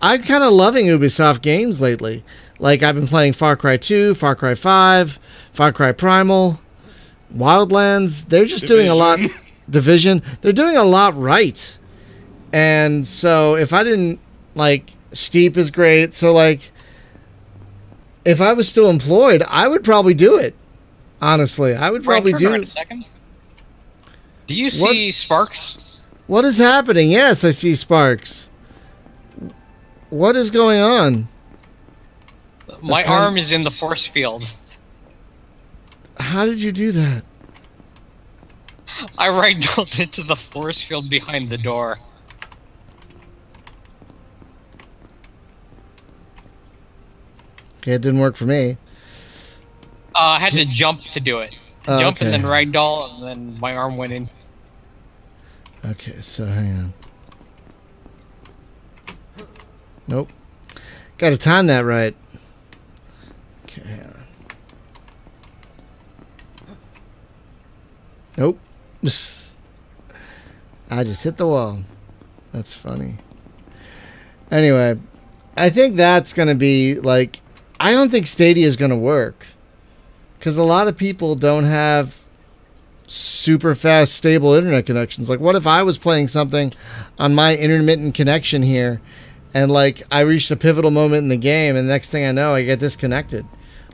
kind of loving Ubisoft games lately. Like, I've been playing Far Cry 2, Far Cry 5, Far Cry Primal, Wildlands. They're just doing a lot. Division. They're doing a lot right. And so, if I didn't, like, Steep is great. So, like, if I was still employed, I would probably do it. Honestly, I would probably Brian, do. turn around a second. Do you see Sparks? What is happening? Yes, I see Sparks. What is going on? My arm is in the force field. How did you do that? I ragdolled into the force field behind the door. Okay, it didn't work for me. I had to jump to do it. Jump okay. and then ragdoll, and then my arm went in. Okay, so hang on. Nope. Got to time that right. Okay, hang on. Nope. I just hit the wall. That's funny. Anyway, I think that's going to be like... I don't think Stadia is going to work. Because a lot of people don't have super fast, stable internet connections. Like, what if I was playing something on my intermittent connection here, and, like, I reached a pivotal moment in the game, and the next thing I know, I get disconnected?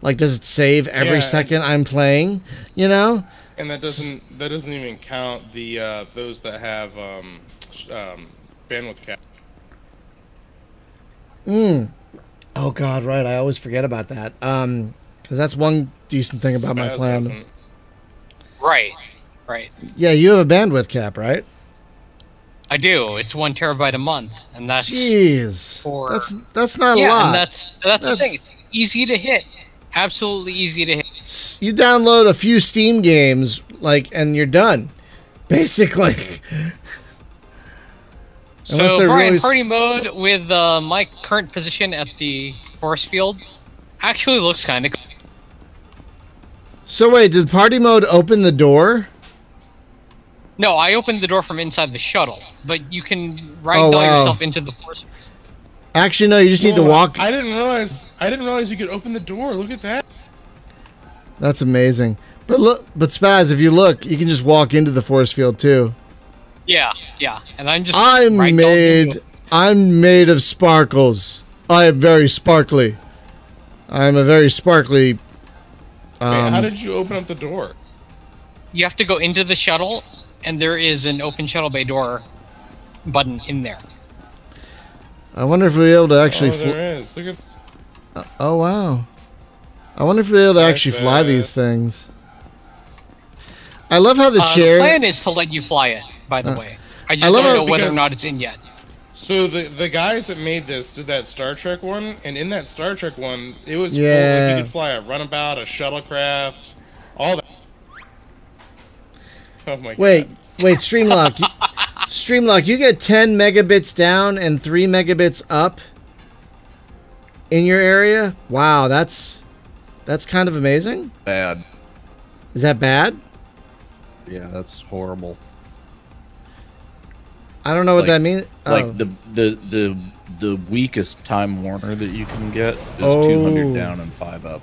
Like, does it save every second I'm playing? You know? And that doesn't even count the those that have bandwidth cap. Oh God, right. I always forget about that. Because that's one decent thing about my plan. Doesn't. Right. Yeah, you have a bandwidth cap, right? I do. It's 1 terabyte a month, and that's Jeez. for That's not a lot. and that's the thing. It's easy to hit. Absolutely easy to hit. You download a few Steam games, like, and you're done, basically. So, Brian, party mode with my current position at the force field actually looks kind of good. So wait, did party mode open the door? No, I opened the door from inside the shuttle, but you can ragdoll yourself into the force. Actually, no. You just need to walk. I didn't realize you could open the door. Look at that. That's amazing. But look, Spaz, if you look, you can just walk into the force field too. Yeah, and I'm made of sparkles. I am very sparkly. I am a very sparkly. Wait, how did you open up the door? You have to go into the shuttle, and there is an open shuttle bay door button in there. I wonder if we'll be able to actually. There is. Look at. Oh wow! I wonder if we'll be able to actually fly these things. I love how the chair. The plan is to let you fly it. By the way, I just don't know whether or not it's in yet. So the guys that made this did that Star Trek one, and in that Star Trek one, it was full, like, you could fly a runabout, a shuttlecraft, all that. Oh my god! Wait, Streamlock, Streamlock, you get 10 megabits down and 3 megabits up in your area. Wow, that's kind of amazing. Bad. Is that bad? Yeah, that's horrible. I don't know what that means. Like the weakest Time Warner that you can get is 200 down and 5 up,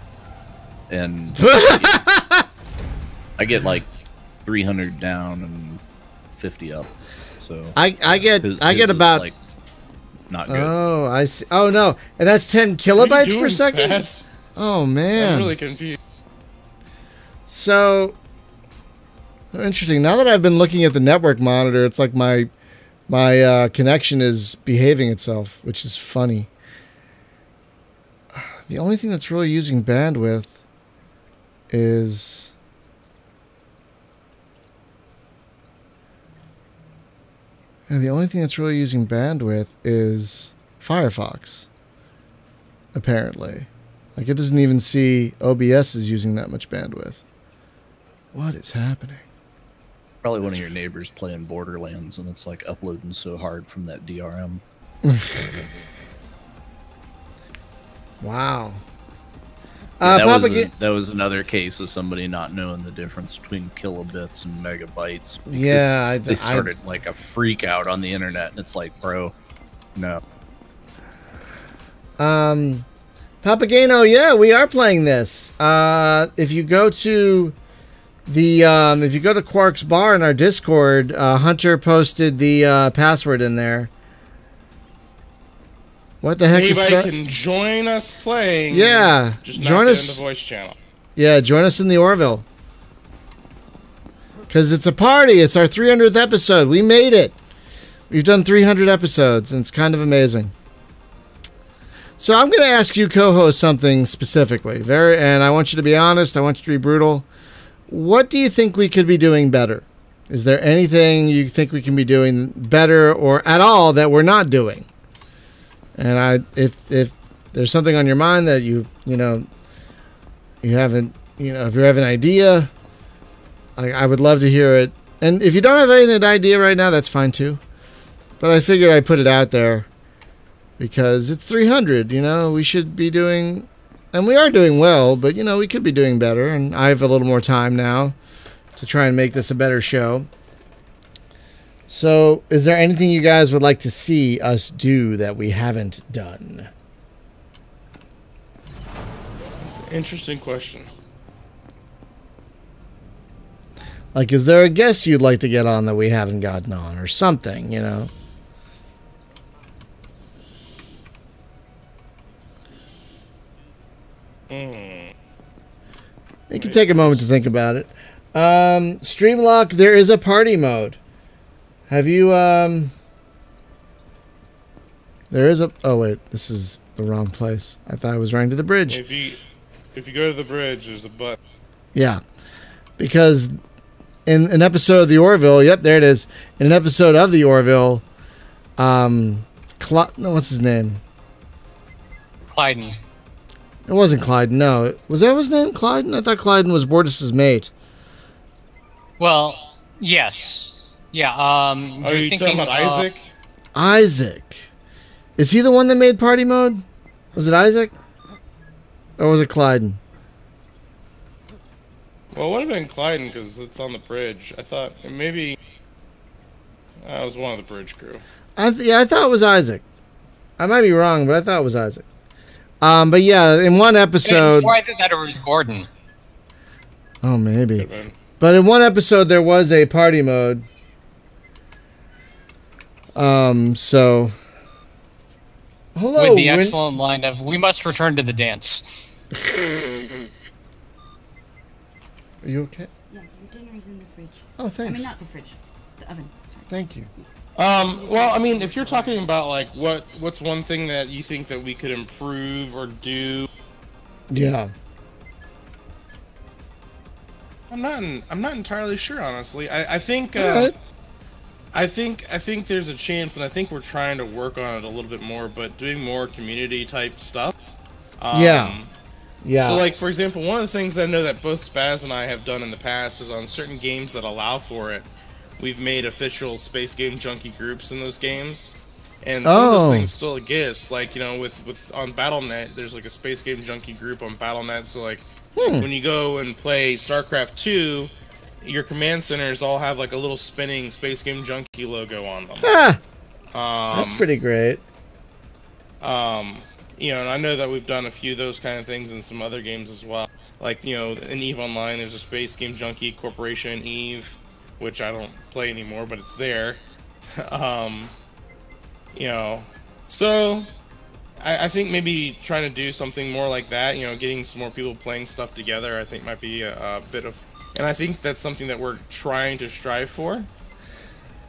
and I get like 300 down and 50 up. So I get about like not good. Oh, I see. Oh no, and that's 10 kilobytes per second. Spaz? Oh man, I'm really confused. So interesting. Now that I've been looking at the network monitor, it's like my connection is behaving itself, which is funny. The only thing that's really using bandwidth is And the only thing that's really using bandwidth is Firefox, apparently. Like, it doesn't even see OBS is using that much bandwidth. What is happening? Probably one of your neighbors playing Borderlands, and it's like uploading so hard from that DRM. Wow. That was another case of somebody not knowing the difference between kilobits and megabytes. Yeah, they started like a freak out on the internet, and it's like, bro, no. Papageno, yeah, we are playing this. If you go to Quark's Bar in our Discord, Hunter posted the password in there. What the heck? Anybody can join us playing. Yeah, just join not us in the voice channel. Yeah, join us in the Orville. Because it's a party. It's our 300th episode. We made it. We've done 300 episodes, and it's kind of amazing. So I'm going to ask you, co-host, something specifically. And I want you to be honest. I want you to be brutal. What do you think we could be doing better? Is there anything you think we can be doing better or at all that we're not doing? And if there's something on your mind that you have an idea, I would love to hear it. And if you don't have anything idea right now, that's fine too. But I figured I'd put it out there because it's 300. We should be doing, and we are doing well, but we could be doing better. And I have a little more time now to try and make this a better show. So, is there anything you guys would like to see us do that we haven't done? That's an interesting question. Like, is there a guest you'd like to get on that we haven't gotten on, or something, You can take a moment to think about it. Streamlock, there is a party mode. Have you, there is a, oh wait, this is the wrong place. I thought I was running to the bridge. If you go to the bridge, there's a button. Yeah, because in an episode of the Orville, yep, there it is. In an episode of the Orville, what's his name? Clyden. It wasn't Clyden, no. Was that his name, Clyden? I thought Clyden was Bortus's mate. Well, yes. Yeah, Are you talking about Isaac? Isaac. Is he the one that made party mode? Was it Isaac? Or was it Clyden? Well, it would have been Clyden because it's on the bridge. I thought maybe I was one of the bridge crew. I thought it was Isaac. I might be wrong, but I thought it was Isaac. But yeah, in one episode... Why did that, it was Gordon? Oh, maybe. But in one episode, there was a party mode. So... Hello, with the excellent line of, we must return to the dance. Are you okay? Yeah, your dinner is in the fridge. Oh, thanks. I mean, not the fridge. The oven. Sorry. Thank you. Well, I mean, if you're talking about, like, what's one thing that you think that we could improve or do... Yeah. I'm not entirely sure, honestly. I think... Right. I think there's a chance, and I think we're trying to work on it a little bit more, but doing more community-type stuff. Yeah. So, like, for example, one of the things I know that both Spaz and I have done in the past is on certain games that allow for it, we've made official Space Game Junkie groups in those games. And some of those things still exist. Like, with on Battle.net, there's, like, a Space Game Junkie group on Battle.net. So, like, when you go and play StarCraft 2... your command centers all have like a little spinning Space Game Junkie logo on them. That's pretty great. And I know that we've done a few of those kind of things in some other games as well. Like, in EVE Online, there's a Space Game Junkie Corporation EVE, which I don't play anymore, but it's there. So I think maybe trying to do something more like that, getting some more people playing stuff together, I think might be a bit of... And I think that's something that we're trying to strive for.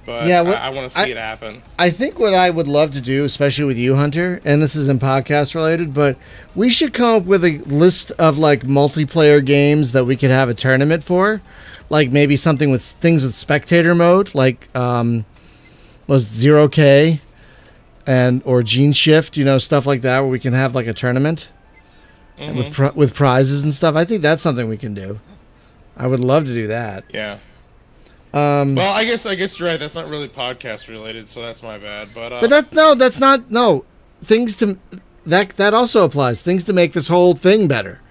But yeah, I want to see it happen. I think what I would love to do, especially with you, Hunter, and this isn't podcast related, but we should come up with a list of like multiplayer games that we could have a tournament for. Like maybe something with things with spectator mode, like was 0K or Gene Shift, stuff like that, where we can have like a tournament and with prizes and stuff. I think that's something we can do. I would love to do that. Yeah. Well, I guess you're right. That's not really podcast related, so that's my bad. But that's not things to that also applies. Things to make this whole thing better.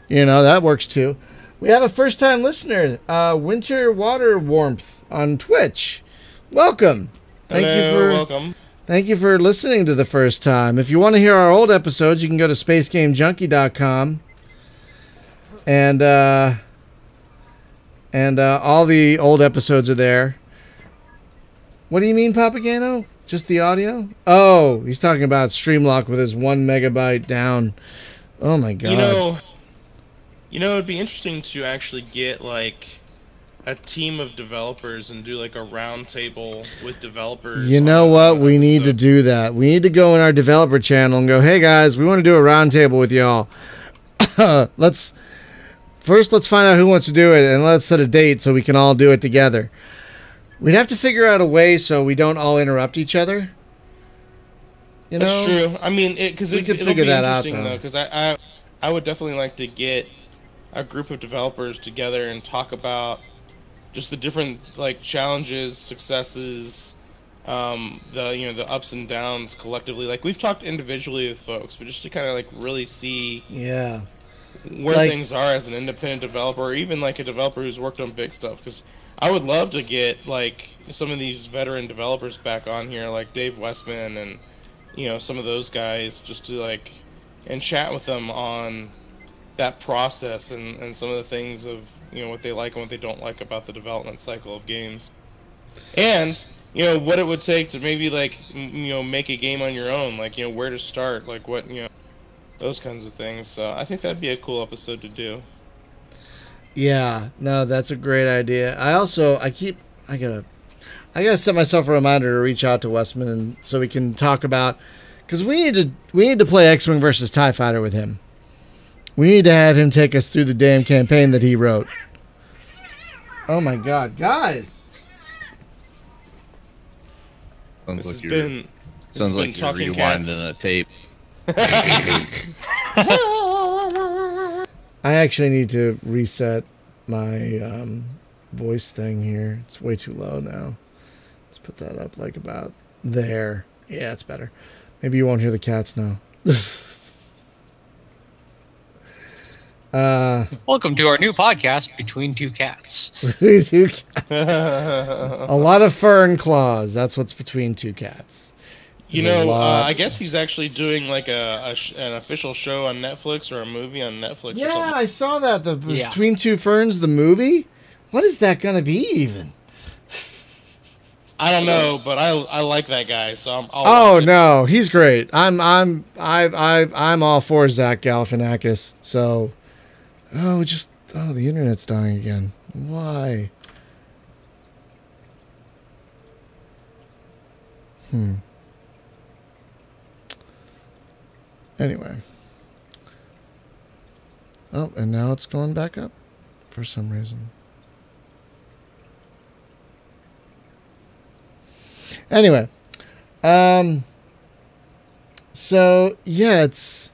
That works too. We have a first time listener, Winter Water Warmth on Twitch. Welcome. Welcome. Thank you for listening to the first time. If you want to hear our old episodes, you can go to spacegamejunkie.com and all the old episodes are there. What do you mean, Papageno? Just the audio? Oh, he's talking about Streamlock with his 1 megabyte down. Oh my god. It'd be interesting to actually get like a team of developers and do like a round table with developers. You know what? We need to do that. We need to go in our developer channel and go, hey guys, we want to do a round table with y'all. Let's find out who wants to do it, and let's set a date so we can all do it together. We'd have to figure out a way so we don't all interrupt each other. That's true. I mean, because we could figure that out, though. Because I would definitely like to get a group of developers together and talk about just the different like challenges, successes, the ups and downs collectively. Like we've talked individually with folks, but just to kind of like really see where things are as an independent developer, or even like a developer who's worked on big stuff. Because I would love to get like some of these veteran developers back on here, like Dave Westman and some of those guys, just to like and chat with them on that process and some of the things of what they like and what they don't like about the development cycle of games, and what it would take to maybe like make a game on your own, like where to start, like what those kinds of things. So I think that'd be a cool episode to do. Yeah, no, that's a great idea. I gotta set myself a reminder to reach out to Westman and so we can talk about, because we need to play X-Wing versus TIE Fighter with him. We need to have him take us through the damn campaign that he wrote. Oh my god, guys! Sounds like you're rewinding a tape. I actually need to reset my voice thing here. It's way too low now. Let's put that up like about there. Yeah, it's better. Maybe you won't hear the cats now. Welcome to our new podcast, Between Two Cats. A lot of fern claws. That's what's between two cats. I guess he's actually doing like an official show on Netflix or a movie on Netflix. Yeah, or something. I saw that. Between Two Ferns, the movie. What is that gonna be even? I don't know, but I like that guy, so I'll no, he's great. I'm all for Zach Galifianakis. So, the internet's dying again. Why? Anyway. Oh, and now it's going back up for some reason. Anyway, so yeah, it's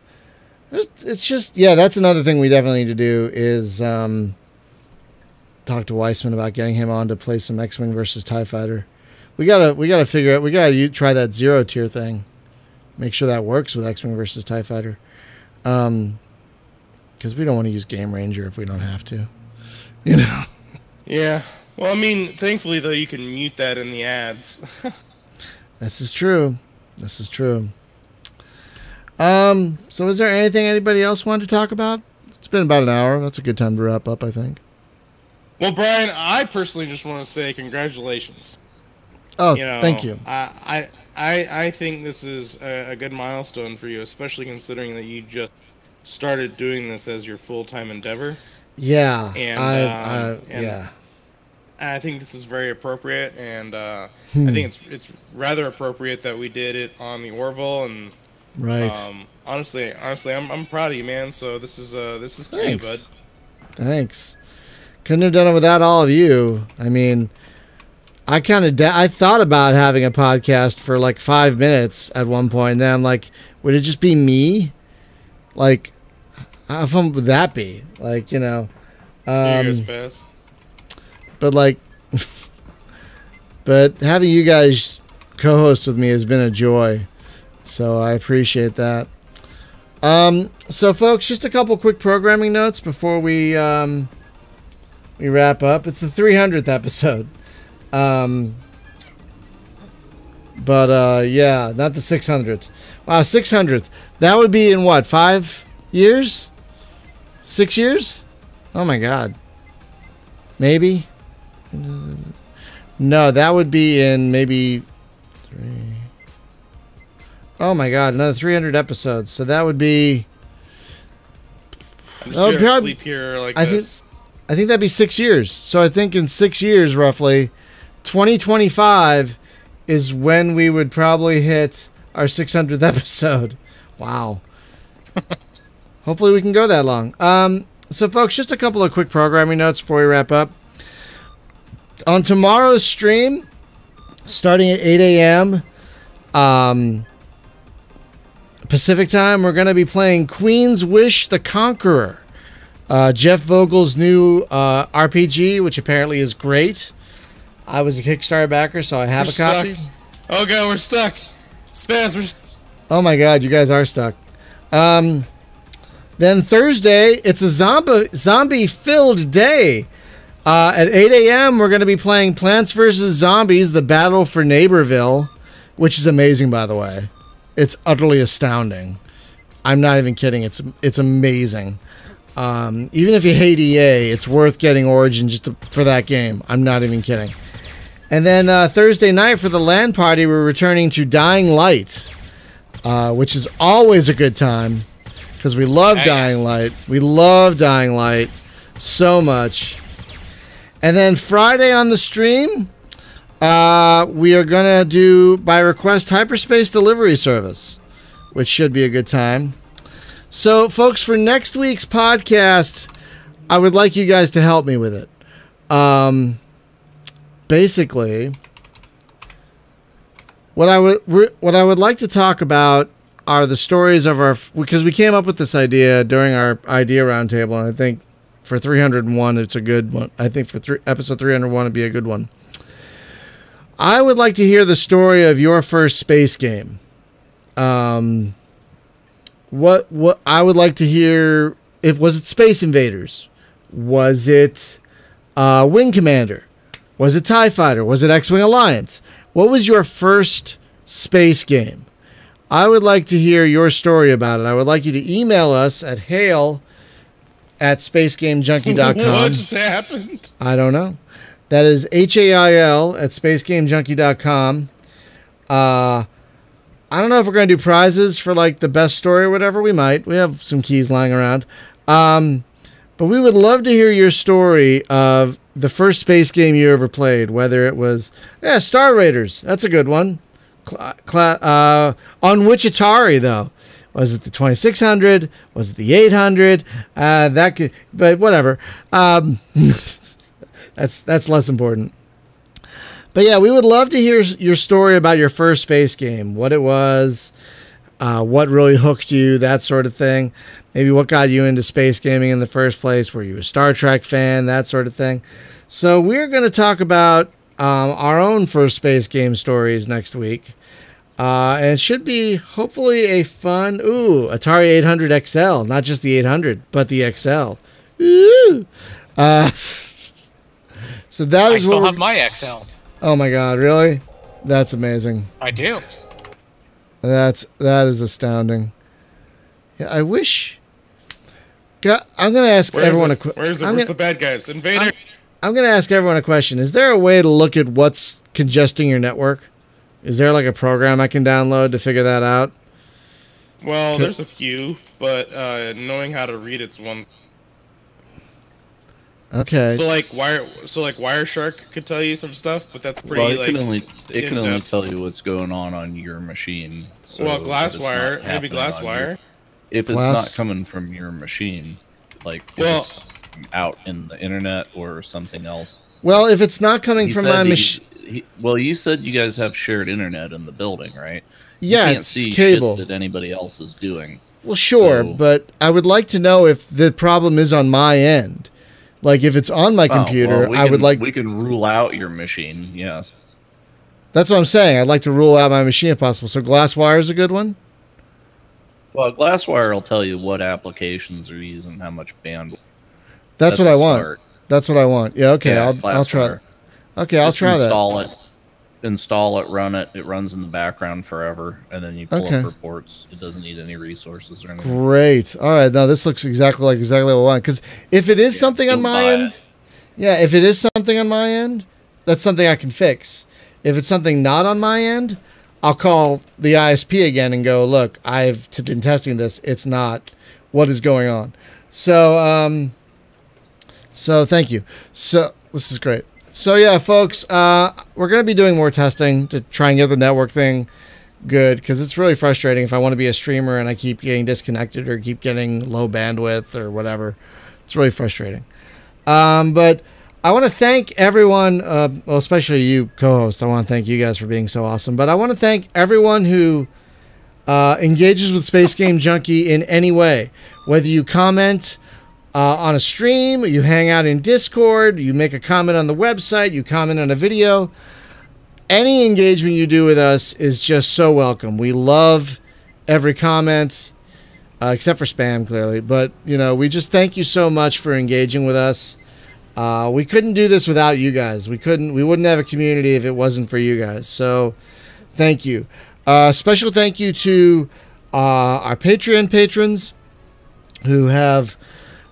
just that's another thing we definitely need to do is talk to Weissman about getting him on to play some X-Wing versus TIE Fighter. We gotta figure out. We gotta try that 0 tier thing. Make sure that works with X-Wing versus TIE Fighter. Because we don't want to use Game Ranger if we don't have to. Yeah. Well, I mean, thankfully, though, you can mute that in the ads. This is true. So is there anything anybody else wanted to talk about? It's been about an hour. That's a good time to wrap up, I think. Well, Brian, I personally just want to say congratulations. Oh, thank you. I think this is a good milestone for you, especially considering that you just started doing this as your full-time endeavor. Yeah. And I think this is very appropriate, and I think it's rather appropriate that we did it on the Orville. And right. Honestly, I'm proud of you, man. So this is to you, bud. Thanks. Couldn't have done it without all of you. I mean, I I thought about having a podcast for like 5 minutes at one point, and then I'm like, would it just be me? Like, how fun would that be? Like, you know. Here you go, Spaz. But like, but having you guys co-host with me has been a joy, so I appreciate that. So folks, just a couple quick programming notes before we wrap up. It's the 300th episode. Yeah, not the 600th. Wow, 600th. That would be in what, 5 years? 6 years? Oh my God. Maybe? No, that would be in maybe 3. Oh my God, another 300 episodes. So that would be... I'm just gonna sleep here like this. I think that'd be 6 years. So I think in 6 years, roughly, 2025 is when we would probably hit our 600th episode. Wow. Hopefully we can go that long. So folks, just a couple of quick programming notes before we wrap up. On tomorrow's stream, starting at 8 a.m. Pacific time, we're going to be playing Queen's Wish the Conqueror. Jeff Vogel's new RPG, which apparently is great. I was a Kickstarter backer, so I have a copy. Stuck. Oh God, we're stuck. Spaz, Oh my God, you guys are stuck. Then Thursday, it's a zombie-filled day. At 8 a.m., we're going to be playing Plants vs. Zombies, The Battle for Neighborville, which is amazing, by the way. It's utterly astounding. I'm not even kidding. It's amazing. Even if you hate EA, it's worth getting Origin for that game. I'm not even kidding. And then Thursday night for the LAN party, we're returning to Dying Light, which is always a good time because we love Dying Light. We love Dying Light so much. And then Friday on the stream, we are going to do, by request, Hyperspace Delivery Service, which should be a good time. So, folks, for next week's podcast, I would like you guys to help me with it. Basically, what I would like to talk about are the stories of our... Because we came up with this idea during our idea roundtable, and I think for 301, it's a good one. I think for episode 301, it'd be a good one. I would like to hear the story of your first space game. What I would like to hear, was it Space Invaders? Was it Wing Commander? Was it TIE Fighter? Was it X-Wing Alliance? What was your first space game? I would like to hear your story about it. I would like you to email us at hail@spacegamejunkie.com. What just happened? I don't know. That is HAIL@spacegamejunkie.com. I don't know if we're going to do prizes for like the best story or whatever. We might. We have some keys lying around. But we would love to hear your story of the first space game you ever played, whether it was Star Raiders. That's a good one. On which Atari, though? Was it the 2600? Was it the 800? But whatever. That's less important. But yeah, we would love to hear your story about your first space game, what it was, what really hooked you, that sort of thing. Maybe what got you into space gaming in the first place. Were you a Star Trek fan, that sort of thing. So we're going to talk about our own first space game stories next week. And it should be hopefully a fun, Atari 800 XL, not just the 800, but the XL. Ooh. So that is I still have my XL. Oh my God, really? That's amazing. I do. That is astounding. Yeah, I wish. I'm going to ask everyone a question. Where's the bad guys? Invader. I'm going to ask everyone a question. Is there a way to look at what's congesting your network? Is there like a program I can download to figure that out? Well, there's a few, but knowing how to read it's one. Okay. So like Wireshark could tell you some stuff, but that's pretty it can only tell you what's going on your machine. So Glasswire, maybe Glasswire. If it's not coming from your machine, like if it's out in the internet or something else. Well, if it's not coming He from said my he- machine, Well, you said you guys have shared internet in the building, right? yeah, You can't it's see cable. shit that anybody else is doing. Well, sure, So- but I would like to know if the problem is on my end. Like, if it's on my computer, Well, I would like... We can rule out your machine, yes. That's what I'm saying. I'd like to rule out my machine if possible. So Glasswire is a good one? Well, Glasswire will tell you what applications are using how much bandwidth. That's what a I want. start. That's what I want. Yeah, okay, Yeah, I'll try. Glasswire. Okay, I'll Just try that. Install it, run it. It runs in the background forever, and then you pull Okay. up reports. It doesn't need any resources or anything. Great. All right, now this looks exactly what I want. Because if it is something on don't my buy end... it. Yeah, if it is something on my end, that's something I can fix. If it's something not on my end, I'll call the ISP again and go, look, I've been testing this. It's not. What is going on? So, so thank you. So this is great. So yeah, folks, we're going to be doing more testing to try and get the network thing good, because it's really frustrating if I want to be a streamer and I keep getting disconnected or keep getting low bandwidth or whatever. It's really frustrating. But I want to thank everyone, well, especially you co-hosts. I want to thank you guys for being so awesome. But I want to thank everyone who engages with Space Game Junkie in any way. Whether you comment on a stream, you hang out in Discord, you make a comment on the website, you comment on a video. Any engagement you do with us is just so welcome. We love every comment, except for spam, clearly. But, you know, we just thank you so much for engaging with us. We couldn't do this without you guys. We wouldn't have a community if it wasn't for you guys. So thank you. Special thank you to our Patreon patrons who have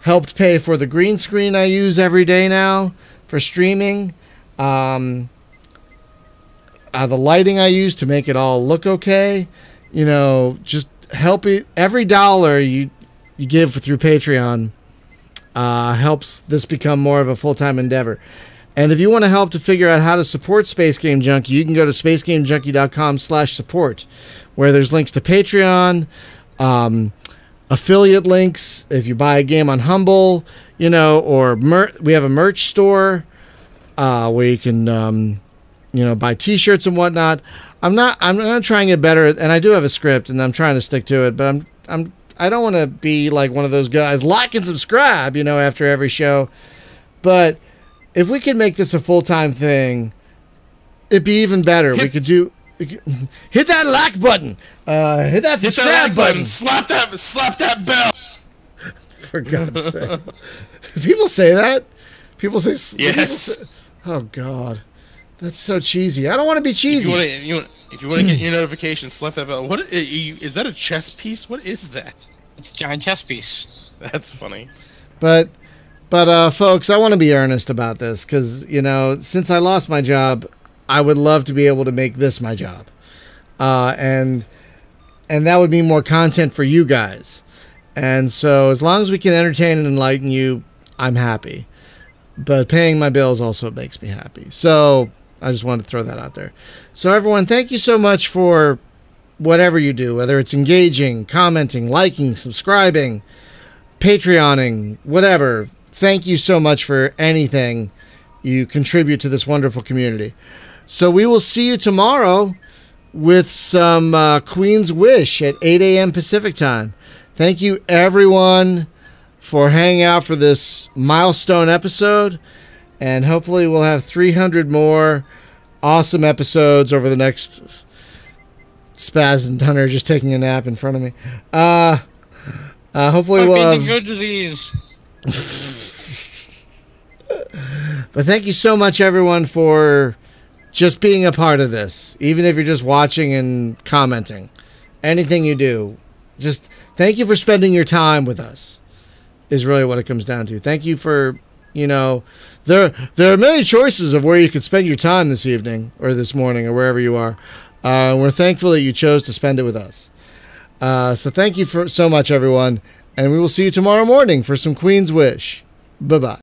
helped pay for the green screen I use every day now for streaming. The lighting I use to make it all look okay. You know, just help it. Every dollar you give through Patreon helps this become more of a full-time endeavor. And if you want to help to figure out how to support Space Game Junkie, you can go to spacegamejunkie.com/support, where there's links to Patreon, affiliate links if you buy a game on Humble, you know, or we have a merch store where you can buy t-shirts and whatnot. I'm gonna try and get better, and I do have a script and I'm trying to stick to it, but I don't want to be like one of those guys, like and subscribe, you know, after every show. But if we could make this a full-time thing, it'd be even better. We could hit that like button, hit that subscribe button, slap that bell. For God's sake. People say that. People say Yes. Oh God, that's so cheesy. I don't want to be cheesy. If you want to get your notifications, slap that bell. What is that? A chess piece? What is that? It's a giant chess piece. That's funny. But folks, I want to be earnest about this because, you know, since I lost my job, I would love to be able to make this my job, and that would mean more content for you guys. And so, as long as we can entertain and enlighten you, I'm happy. But paying my bills also makes me happy. So I just wanted to throw that out there. So everyone, thank you so much for whatever you do, whether it's engaging, commenting, liking, subscribing, Patreoning, whatever. Thank you so much for anything you contribute to this wonderful community. So we will see you tomorrow with some Queen's Wish at 8 a.m. Pacific time. Thank you, everyone, for hanging out for this milestone episode. And hopefully we'll have 300 more awesome episodes over the next... Spaz and Hunter just taking a nap in front of me. Hopefully we'll have... good disease. But thank you so much, everyone, for just being a part of this. Even if you're just watching and commenting. Anything you do. Just thank you for spending your time with us. Is really what it comes down to. Thank you for, you know... There are many choices of where you could spend your time this evening. Or this morning, or wherever you are. We're thankful that you chose to spend it with us. So thank you so much, everyone. And we will see you tomorrow morning for some Queen's Wish. Bye-bye.